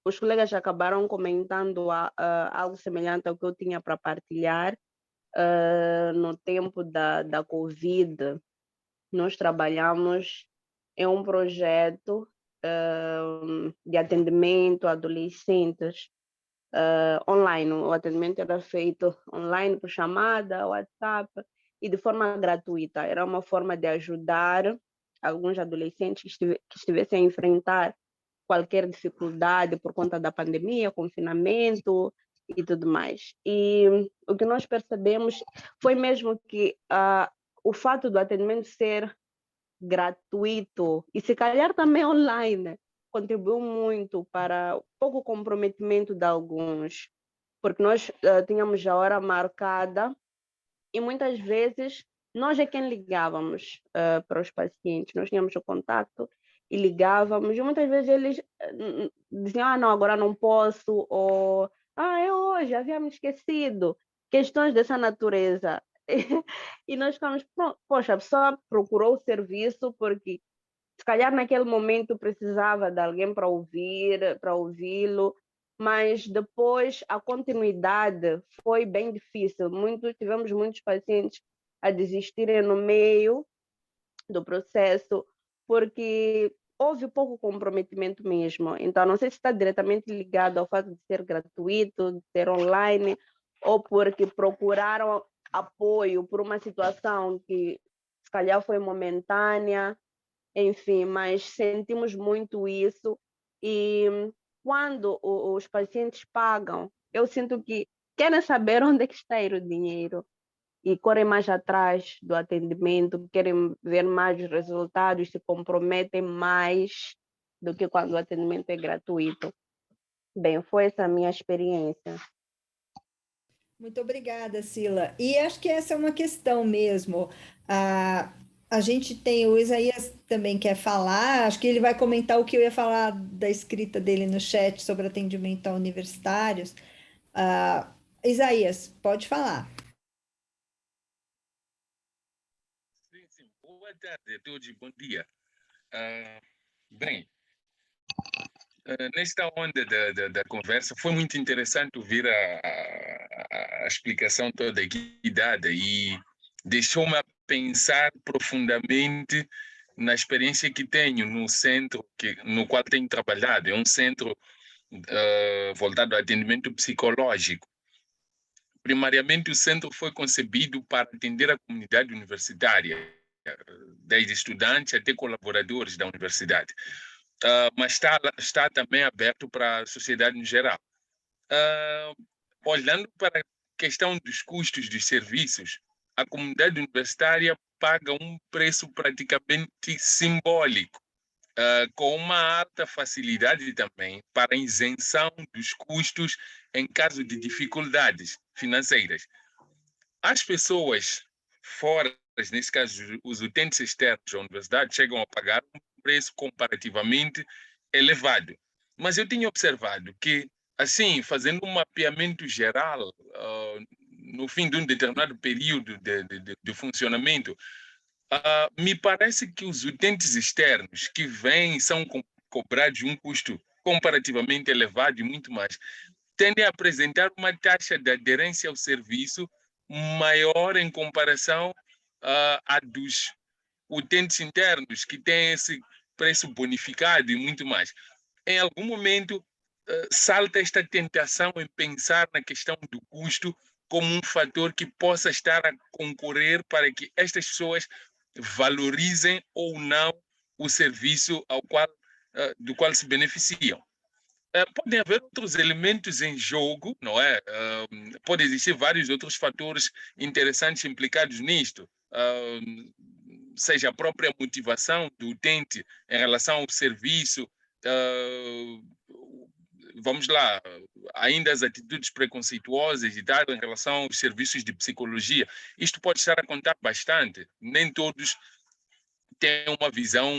Os colegas já acabaram comentando algo semelhante ao que eu tinha para partilhar. No tempo da Covid, nós trabalhamos em um projeto de atendimento a adolescentes online. O atendimento era feito online por chamada, WhatsApp e de forma gratuita. Era uma forma de ajudar alguns adolescentes que estivessem a enfrentar qualquer dificuldade por conta da pandemia, confinamento e tudo mais. E o que nós percebemos foi mesmo que o fato do atendimento ser gratuito e se calhar também online contribuiu muito para o pouco comprometimento de alguns, porque nós tínhamos a hora marcada e muitas vezes nós é quem ligávamos para os pacientes, nós tínhamos o contato e ligávamos, e muitas vezes eles diziam, não, agora não posso, ou, é pois, já havíamos esquecido questões dessa natureza. E nós ficamos, poxa, a pessoa procurou o serviço porque se calhar naquele momento precisava de alguém para ouvir, para ouvi-lo, mas depois a continuidade foi bem difícil. Tivemos muitos pacientes a desistirem no meio do processo, porque houve pouco comprometimento mesmo. Então, não sei se está diretamente ligado ao fato de ser gratuito, de ser online, ou porque procuraram apoio por uma situação que se calhar foi momentânea, enfim, mas sentimos muito isso. E quando os pacientes pagam, eu sinto que querem saber onde é que está a ir o dinheiro e correm mais atrás do atendimento, querem ver mais resultados, se comprometem mais do que quando o atendimento é gratuito. Bem, foi essa a minha experiência. Muito obrigada, Sila. E acho que essa é uma questão mesmo. A gente tem, o Isaías também quer falar, acho que ele vai comentar o que eu ia falar da escrita dele no chat sobre atendimento a universitários. Isaías, pode falar. Sim. Boa tarde a todos, bom dia. Bem, nesta onda da conversa, foi muito interessante ouvir a explicação toda aqui dada e deixou-me a pensar profundamente na experiência que tenho no centro no qual tenho trabalhado. É um centro voltado ao atendimento psicológico. Primariamente, o centro foi concebido para atender a comunidade universitária, desde estudantes até colaboradores da universidade. Mas está também aberto para a sociedade em geral. Olhando para a questão dos custos dos serviços, a comunidade universitária paga um preço praticamente simbólico, com uma alta facilidade também para a isenção dos custos em caso de dificuldades financeiras. As pessoas fora, nesse caso os utentes externos da universidade, chegam a pagar um preço comparativamente elevado. Mas eu tinha observado que, assim, fazendo um mapeamento geral, no fim de um determinado período de funcionamento, me parece que os utentes externos que vêm são cobrados um custo comparativamente elevado e muito mais, tendem a apresentar uma taxa de aderência ao serviço maior em comparação à dos utentes internos, que têm esse preço bonificado e muito mais. Em algum momento, salta esta tentação em pensar na questão do custo como um fator que possa estar a concorrer para que estas pessoas valorizem ou não o serviço do qual se beneficiam. Podem haver outros elementos em jogo, não é? Pode existir vários outros fatores interessantes implicados nisto, seja a própria motivação do utente em relação ao serviço, vamos lá, ainda as atitudes preconceituosas e tal em relação aos serviços de psicologia. Isto pode estar a contar bastante. Nem todos têm uma visão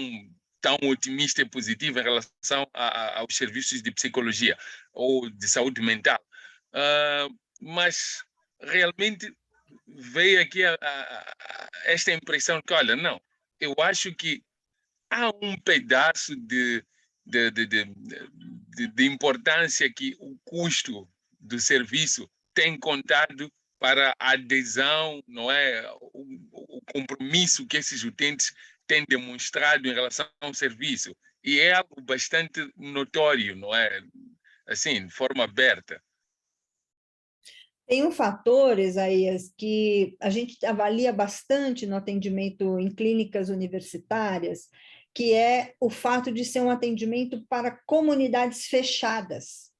tão otimista e positiva em relação aos serviços de psicologia ou de saúde mental. Mas realmente veio aqui esta impressão que, olha, não, eu acho que há um pedaço de importância que o custo do serviço tem contado para a adesão, não é? O compromisso que esses utentes têm demonstrado em relação ao serviço. E é algo bastante notório, não é? Assim, de forma aberta. Tem um fator, Isaías, que a gente avalia bastante no atendimento em clínicas universitárias, que é o fato de ser um atendimento para comunidades fechadas.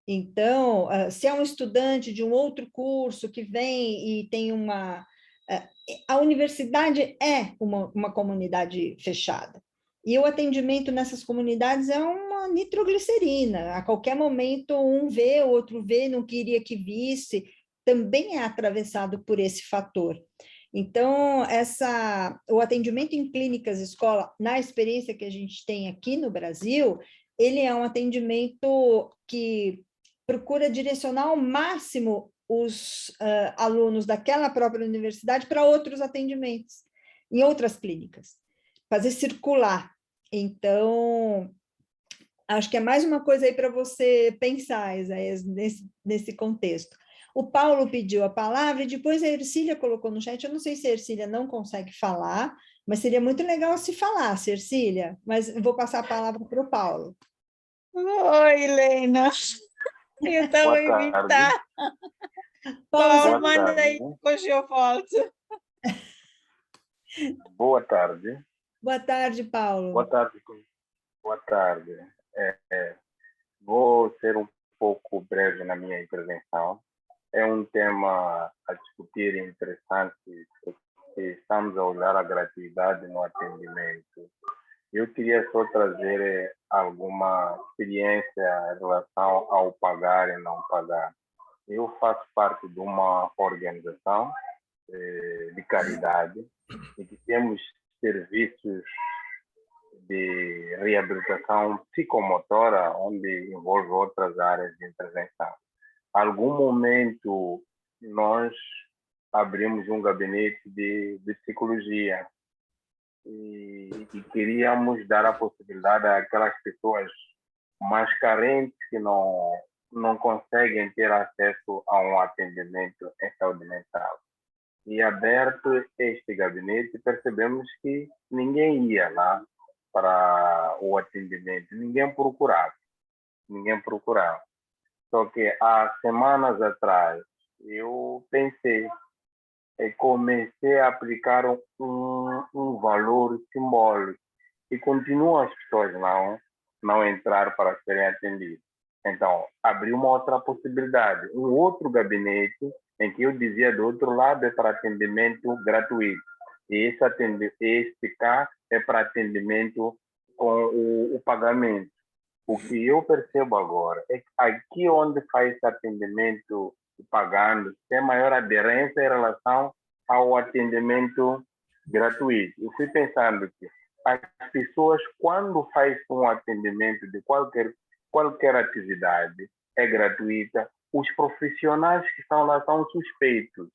Então, se é um estudante de um outro curso que vem e tem uma... A universidade é uma comunidade fechada. E o atendimento nessas comunidades é uma nitroglicerina. A qualquer momento, um vê, o outro vê, não queria que visse. Também é atravessado por esse fator. Então, o atendimento em clínicas escola, na experiência que a gente tem aqui no Brasil, ele é um atendimento que procura direcionar ao máximo os alunos daquela própria universidade para outros atendimentos, em outras clínicas, fazer circular. Então, acho que é mais uma coisa aí para você pensar, Isaías, nesse contexto. O Paulo pediu a palavra e depois a Ercília colocou no chat. Eu não sei se a Ercília não consegue falar, mas seria muito legal se falasse, Ercília. Mas eu vou passar a palavra para o Paulo. Oi, Helena. Eu estava a imitar. Paulo, manda aí, depois eu volto. Boa tarde. Boa tarde, Paulo. Boa tarde. Boa tarde. Vou ser um pouco breve na minha intervenção. É um tema a discutir interessante, porque estamos a olhar a gratuidade no atendimento. Eu queria só trazer alguma experiência em relação ao pagar e não pagar. Eu faço parte de uma organização de caridade e que temos serviços de reabilitação psicomotora, onde envolve outras áreas de intervenção. Algum momento, nós abrimos um gabinete de psicologia e queríamos dar a possibilidade àquelas pessoas mais carentes que não conseguem ter acesso a um atendimento em saúde mental. E aberto este gabinete, percebemos que ninguém ia lá para o atendimento, ninguém procurava. Só que há semanas atrás, eu pensei e comecei a aplicar um valor simbólico e continuam as pessoas não entrar para serem atendidas. Então, abri uma outra possibilidade, um outro gabinete em que eu dizia do outro lado é para atendimento gratuito. E este cá é para atendimento com o pagamento. O que eu percebo agora é que aqui onde faz esse atendimento pagando, tem maior aderência em relação ao atendimento gratuito. Eu fui pensando que as pessoas, quando faz um atendimento de qualquer atividade, é gratuita, os profissionais que estão lá são suspeitos.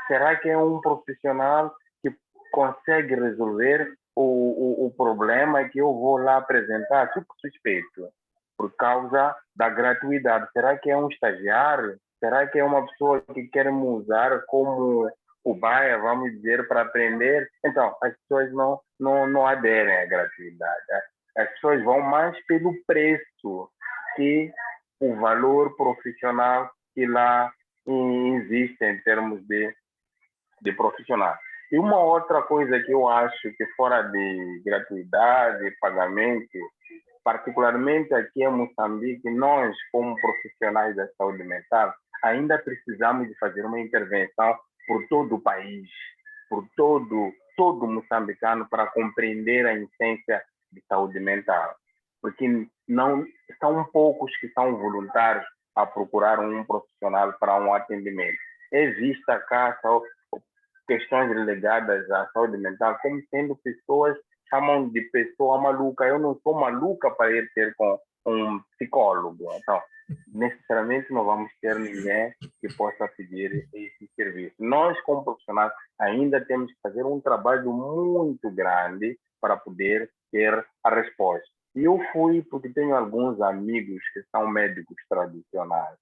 Será que é um profissional que consegue resolver o problema que eu vou lá apresentar? Fico suspeito, por causa da gratuidade. Será que é um estagiário? Será que é uma pessoa que quer me usar como cobaia, vamos dizer, para aprender? Então, as pessoas não aderem à gratuidade. As pessoas vão mais pelo preço que o valor profissional que lá existe em termos de profissional. E uma outra coisa que eu acho que fora de gratuidade, pagamento, particularmente aqui em Moçambique, nós, como profissionais da saúde mental, ainda precisamos de fazer uma intervenção por todo o país, por todo moçambicano, para compreender a essência de saúde mental. Porque não são poucos que são voluntários a procurar um profissional para um atendimento. Existe cá questões ligadas à saúde mental como sendo pessoas, chamam de pessoa maluca. Eu não sou maluca para ir ter com um psicólogo. Então, necessariamente não vamos ter ninguém que possa pedir esse serviço. Nós, como profissionais, ainda temos que fazer um trabalho muito grande para poder ter a resposta. E eu fui porque tenho alguns amigos que são médicos tradicionais.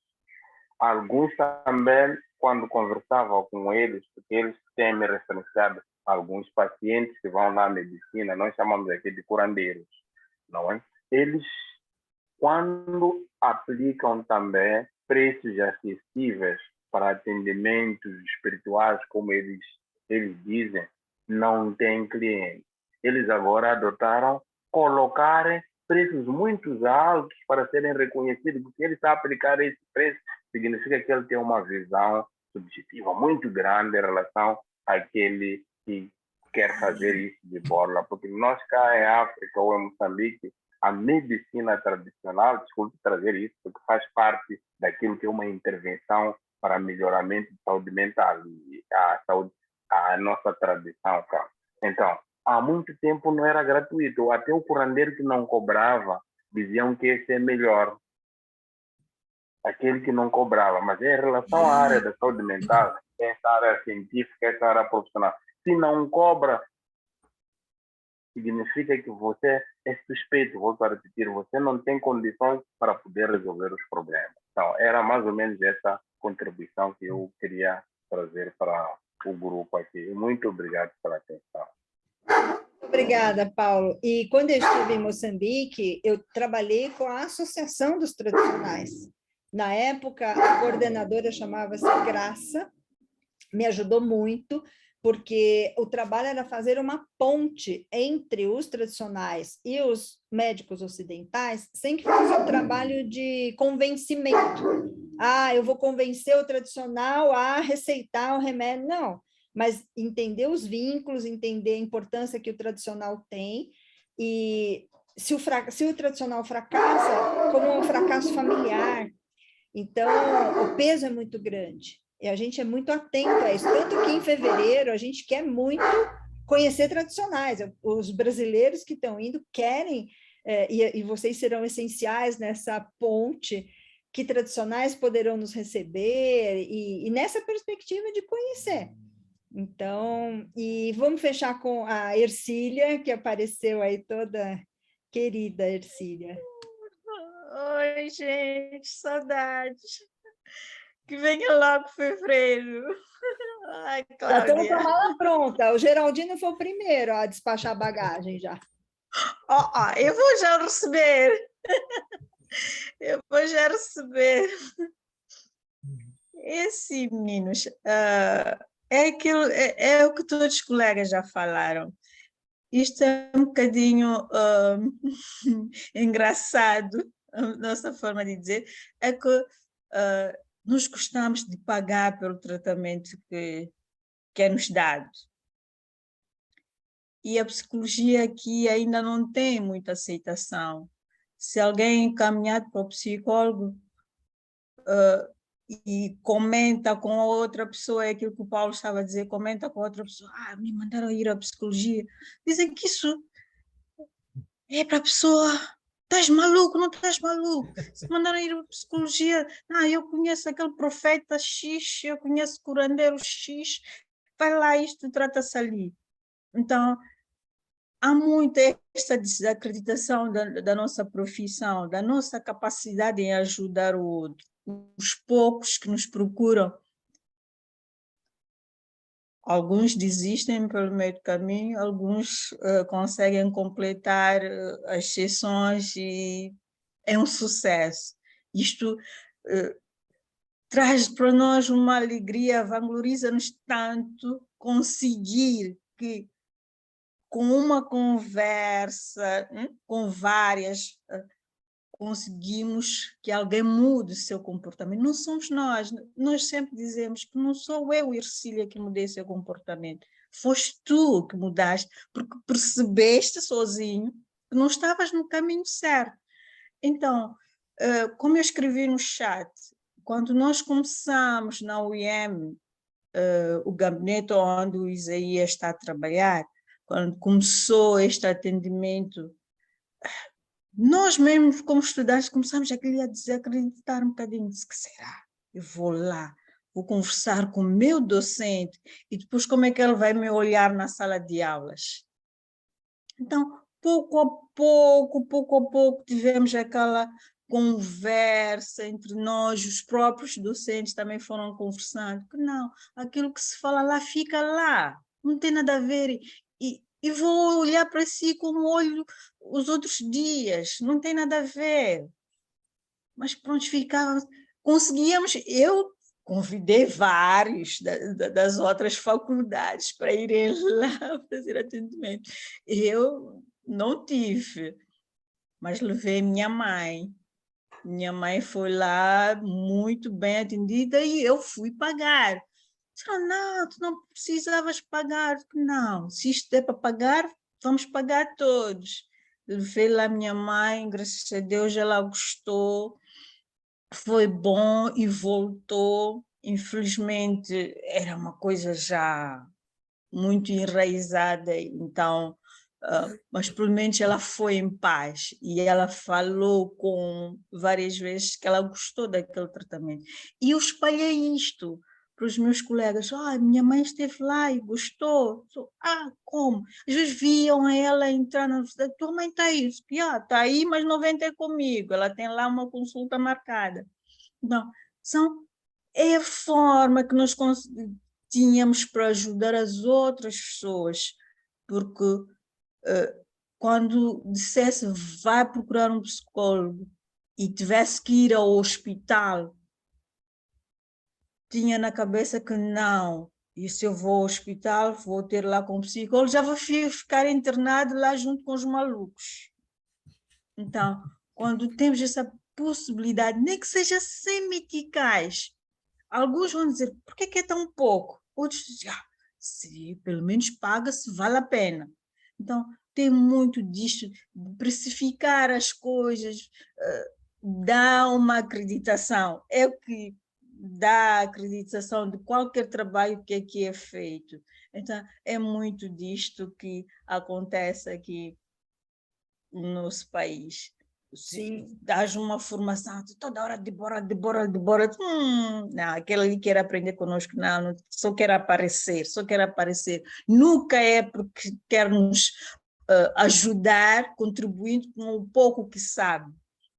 Alguns também, quando conversava com eles, porque eles têm me referenciado alguns pacientes que vão na medicina, nós chamamos aqui de curandeiros, não é? Eles, quando aplicam também preços acessíveis para atendimentos espirituais, como eles dizem, não tem cliente. Eles agora adotaram colocarem preços muito altos para serem reconhecidos, porque ele está a aplicar esse preço, significa que ele tem uma visão subjetiva muito grande em relação àquele que quer fazer isso de borla, porque nós cá em África ou em Moçambique, a medicina tradicional, desculpe trazer isso, porque faz parte daquilo que é uma intervenção para melhoramento de saúde mental e a nossa tradição cá. Então, há muito tempo não era gratuito, até o curandeiro que não cobrava diziam que esse é melhor. aquele que não cobrava. Mas em relação à área da saúde mental, essa área científica, essa área profissional, se não cobra, significa que você é suspeito, volto a repetir, você não tem condições para poder resolver os problemas. Então, era mais ou menos essa contribuição que eu queria trazer para o grupo aqui. Muito obrigado pela atenção. Obrigada, Paulo. E quando eu estive em Moçambique, eu trabalhei com a Associação dos Tradicionais. Na época, a coordenadora chamava-se Graça, me ajudou muito, porque o trabalho era fazer uma ponte entre os tradicionais e os médicos ocidentais, sem que fosse um trabalho de convencimento. Ah, eu vou convencer o tradicional a receitar o remédio. Não, mas entender os vínculos, entender a importância que o tradicional tem, e se o tradicional fracassa, como um fracasso familiar. Então, o peso é muito grande. E a gente é muito atento a isso. Tanto que em fevereiro a gente quer muito conhecer tradicionais. Os brasileiros que estão indo querem, e vocês serão essenciais nessa ponte, que tradicionais poderão nos receber, e nessa perspectiva de conhecer. Então, e vamos fechar com a Ercília, que apareceu aí toda querida, Ercília. Oi, gente, saudades. Que venha logo fevereiro. Ai, Já estamos com a Cláudia. mala pronta. O Geraldino foi o primeiro a despachar a bagagem já. Eu vou já receber. Eu vou já receber. Esse, meninos, é o que todos os colegas já falaram. Isto é um bocadinho engraçado, a nossa forma de dizer, é que nós gostamos de pagar pelo tratamento que é nos dado. E a psicologia aqui ainda não tem muita aceitação. Se alguém é encaminhado para o psicólogo e comenta com a outra pessoa, é aquilo que o Paulo estava a dizer, comenta com a outra pessoa, me mandaram ir à psicologia. Dizem que isso é para a pessoa, estás maluco, não estás maluco? Se mandaram ir à psicologia, eu conheço aquele profeta X, eu conheço o curandeiro X, vai lá, isto trata-se ali. Então, há muito esta desacreditação da nossa profissão, da nossa capacidade em ajudar o outro. Os poucos que nos procuram, alguns desistem pelo meio do caminho, alguns conseguem completar as sessões e é um sucesso. Isto traz para nós uma alegria, vangloriza-nos tanto conseguir que com uma conversa, com várias, conseguimos que alguém mude o seu comportamento. Não somos nós sempre dizemos que não sou eu, Ercília, que mudei seu comportamento. Foste tu que mudaste, porque percebeste sozinho que não estavas no caminho certo. Então, como eu escrevi no chat, quando nós começamos na UIM, o gabinete onde o Isaías está a trabalhar, quando começou este atendimento, nós mesmos, como estudantes, começamos a desacreditar um bocadinho. Disse, que será? Eu vou lá, vou conversar com o meu docente e depois como é que ele vai me olhar na sala de aulas? Então, pouco a pouco, tivemos aquela conversa entre nós, os próprios docentes também foram conversando, que não, aquilo que se fala lá fica lá, não tem nada a ver, e vou olhar para si como olho os outros dias, não tem nada a ver. Mas pronto, conseguíamos, eu convidei vários das outras faculdades para irem lá fazer atendimento. Eu não tive, mas levei minha mãe. Minha mãe foi lá muito bem atendida e eu fui pagar. Disseram, não, tu não precisavas pagar. Não, se isto é para pagar, vamos pagar todos. Levei lá minha mãe, graças a Deus ela gostou, foi bom e voltou. Infelizmente, era uma coisa já muito enraizada, então mas pelo menos ela foi em paz e ela falou várias vezes que ela gostou daquele tratamento. E eu espalhei isto para os meus colegas. Minha mãe esteve lá e gostou. Como? Às vezes viam ela entrar na universidade. Tua mãe está aí. Está aí, mas não vem ter comigo. Ela tem lá uma consulta marcada. Então, é a forma que nós tínhamos para ajudar as outras pessoas, porque quando dissesse vai procurar um psicólogo e tivesse que ir ao hospital, tinha na cabeça que não, e se eu vou ao hospital, vou ter lá com o psicólogo, já vou ficar internado lá junto com os malucos. Então, quando temos essa possibilidade, nem que seja sem meticais, alguns vão dizer, por que é tão pouco? Outros dizem, se pelo menos paga-se, vale a pena. Então, tem muito disto, de precificar as coisas, dá uma acreditação. É o que dá a acreditação de qualquer trabalho que aqui é feito. Então, é muito disto que acontece aqui no nosso país. Sim. Dás uma formação, toda hora debora. Não, aquele ali quer aprender conosco, não, só quer aparecer. Nunca é porque quer nos ajudar, contribuindo com o pouco que sabe.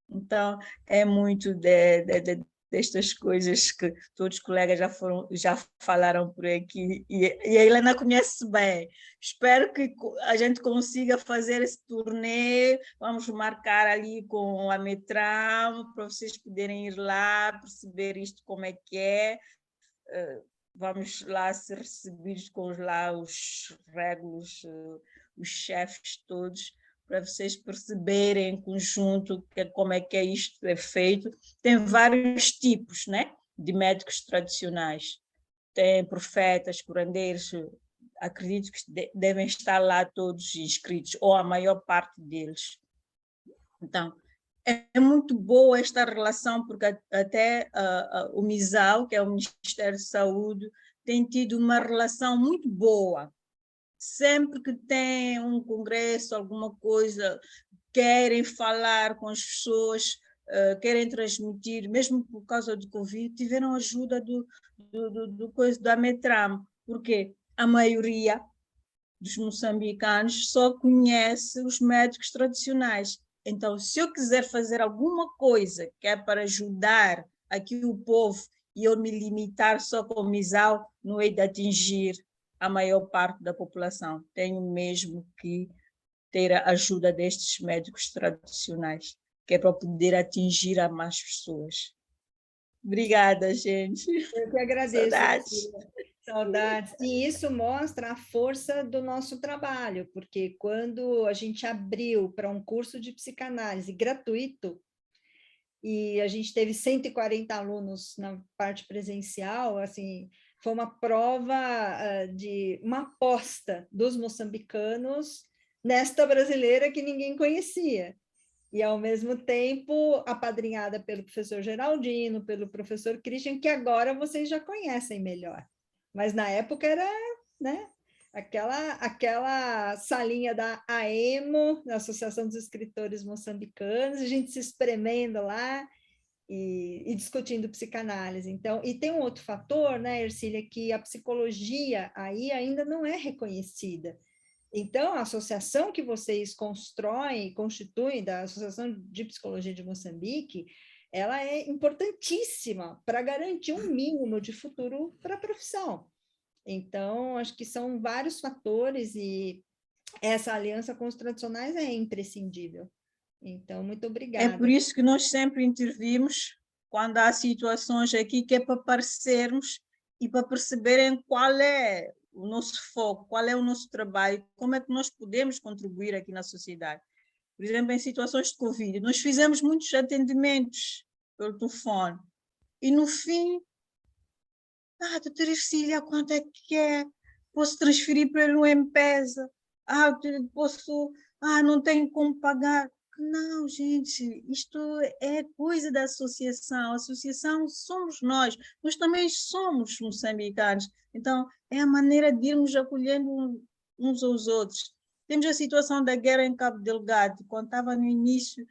Então, é muito destas coisas que todos os colegas já falaram por aqui, e a Helena conhece bem. Espero que a gente consiga fazer esse turnê, vamos marcar ali com a Metram, para vocês poderem ir lá, perceber isto como é que é, vamos lá ser recebidos com os regulos, os chefes todos, para vocês perceberem em conjunto como é que isto é feito. Tem vários tipos, né, de médicos tradicionais. Tem profetas, curandeiros, acredito que devem estar lá todos inscritos, ou a maior parte deles. Então, é muito boa esta relação, porque até o MISAL, que é o Ministério da Saúde, tem tido uma relação muito boa. Sempre que tem um congresso, alguma coisa, querem falar com as pessoas, querem transmitir, mesmo por causa do Covid, tiveram ajuda da Metram, porque a maioria dos moçambicanos só conhece os médicos tradicionais. Então, se eu quiser fazer alguma coisa que é para ajudar aqui o povo e eu me limitar só com o MISAL, não é de atingir a maior parte da população. Tenho mesmo que ter a ajuda destes médicos tradicionais, que é para poder atingir a mais pessoas. Obrigada, gente. Eu que agradeço. Saudades. Saudades. E isso mostra a força do nosso trabalho, porque quando a gente abriu para um curso de psicanálise gratuito, e a gente teve 140 alunos na parte presencial, assim, foi uma prova de uma aposta dos moçambicanos nesta brasileira que ninguém conhecia. E, ao mesmo tempo, apadrinhada pelo professor Geraldino, pelo professor Christian, que agora vocês já conhecem melhor. Mas, na época, era, né, aquela salinha da AEMO, da Associação dos Escritores Moçambicanos, a gente se espremendo lá, e discutindo psicanálise. Então, e tem um outro fator, né, Ercília, que a psicologia aí ainda não é reconhecida. Então, a associação que vocês constituem, da Associação de Psicologia de Moçambique, ela é importantíssima para garantir um mínimo de futuro para a profissão. Então, acho que são vários fatores e essa aliança com os tradicionais é imprescindível. Então, muito obrigada. É por isso que nós sempre intervimos quando há situações aqui que é para aparecermos e para perceberem qual é o nosso foco, qual é o nosso trabalho, como é que nós podemos contribuir aqui na sociedade. Por exemplo, em situações de Covid, nós fizemos muitos atendimentos pelo telefone e no fim, doutora Ercília, quanto é que é? Posso transferir para ele no M-Pesa? Não tenho como pagar. Não, gente, isto é coisa da associação. A associação somos nós também somos moçambicanos. Então, é a maneira de irmos acolhendo uns aos outros. Temos a situação da guerra em Cabo Delgado, quando estava no início,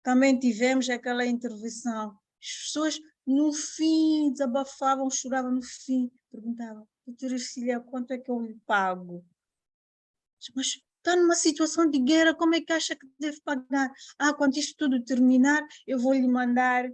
também tivemos aquela intervenção. As pessoas, no fim, desabafavam, choravam no fim, perguntavam, doutora Ercília, quanto é que eu lhe pago? Mas está numa situação de guerra, como é que acha que deve pagar? Quando isto tudo terminar, eu vou lhe mandar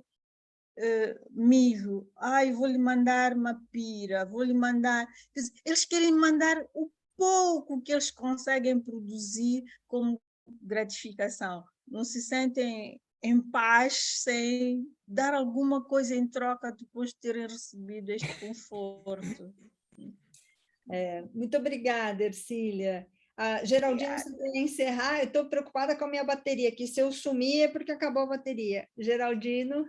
milho, eu vou lhe mandar mapira, vou lhe mandar... Quer dizer, eles querem mandar o pouco que eles conseguem produzir como gratificação. Não se sentem em paz sem dar alguma coisa em troca depois de terem recebido este conforto. Muito obrigada, Ercília. Geraldino, você tem que encerrar. Eu estou preocupada com a minha bateria aqui. Se eu sumir é porque acabou a bateria. Geraldino,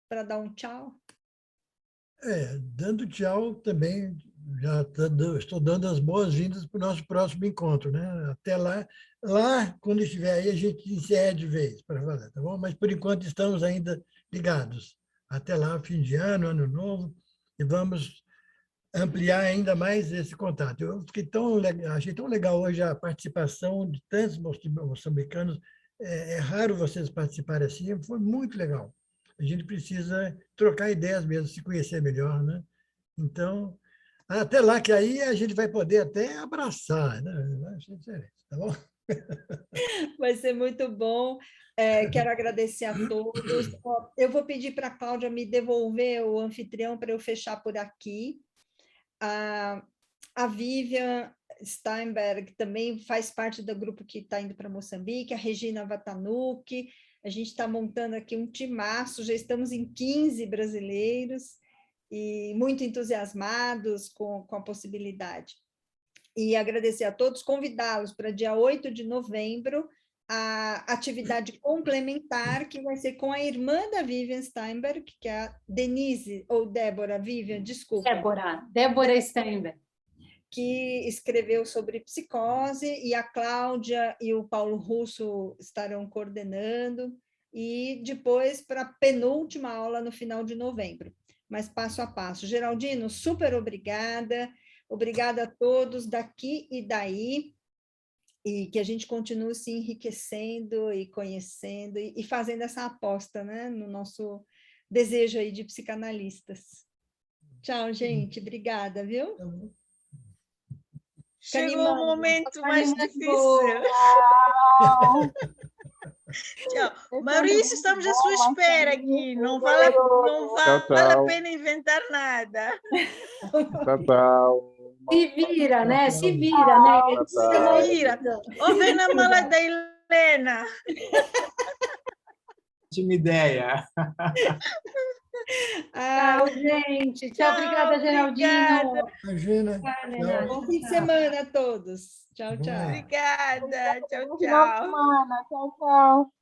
para dar um tchau. Dando tchau também, estou dando as boas-vindas para o nosso próximo encontro, né? Até lá, quando estiver aí, a gente encerra de vez para falar, tá bom? Mas, por enquanto, estamos ainda ligados. Até lá, fim de ano, ano novo, e vamos ampliar ainda mais esse contato. Eu achei tão legal hoje a participação de tantos moçambicanos. É raro vocês participarem assim, foi muito legal. A gente precisa trocar ideias mesmo, se conhecer melhor, né? Então, até lá, que aí a gente vai poder até abraçar, né? Achei diferente, tá bom? Vai ser muito bom. Quero agradecer a todos. Eu vou pedir para a Cláudia me devolver o anfitrião para eu fechar por aqui. A Vivian Steinberg também faz parte do grupo que está indo para Moçambique, a Regina Vatanucci. A gente está montando aqui um timaço, já estamos em 15 brasileiros e muito entusiasmados com a possibilidade. E agradecer a todos, convidá-los para dia 8 de novembro, a atividade complementar, que vai ser com a irmã da Vivian Steinberg, que é a Denise, ou Débora, Vivian, desculpa. Débora Steinberg. Que escreveu sobre psicose, e a Cláudia e o Paulo Russo estarão coordenando, e depois para a penúltima aula no final de novembro, mas passo a passo. Geraldino, super obrigada a todos daqui e daí, e que a gente continue se enriquecendo e conhecendo, e fazendo essa aposta, né, no nosso desejo aí de psicanalistas. Tchau, gente, obrigada, viu? Chegou o momento mais difícil. Tchau. Maurício, estamos à sua espera aqui. Não vale a pena inventar nada. Tchau. Se vira, né? Se vira, né? Se vira. Ou vem na mala da Helena. Ótima ideia. Tchau, gente. Tchau, obrigada, Geraldino. Imagina. Bom fim de semana a todos. Tchau, tchau. Obrigada. Tchau, Bom final de semana. Tchau, tchau.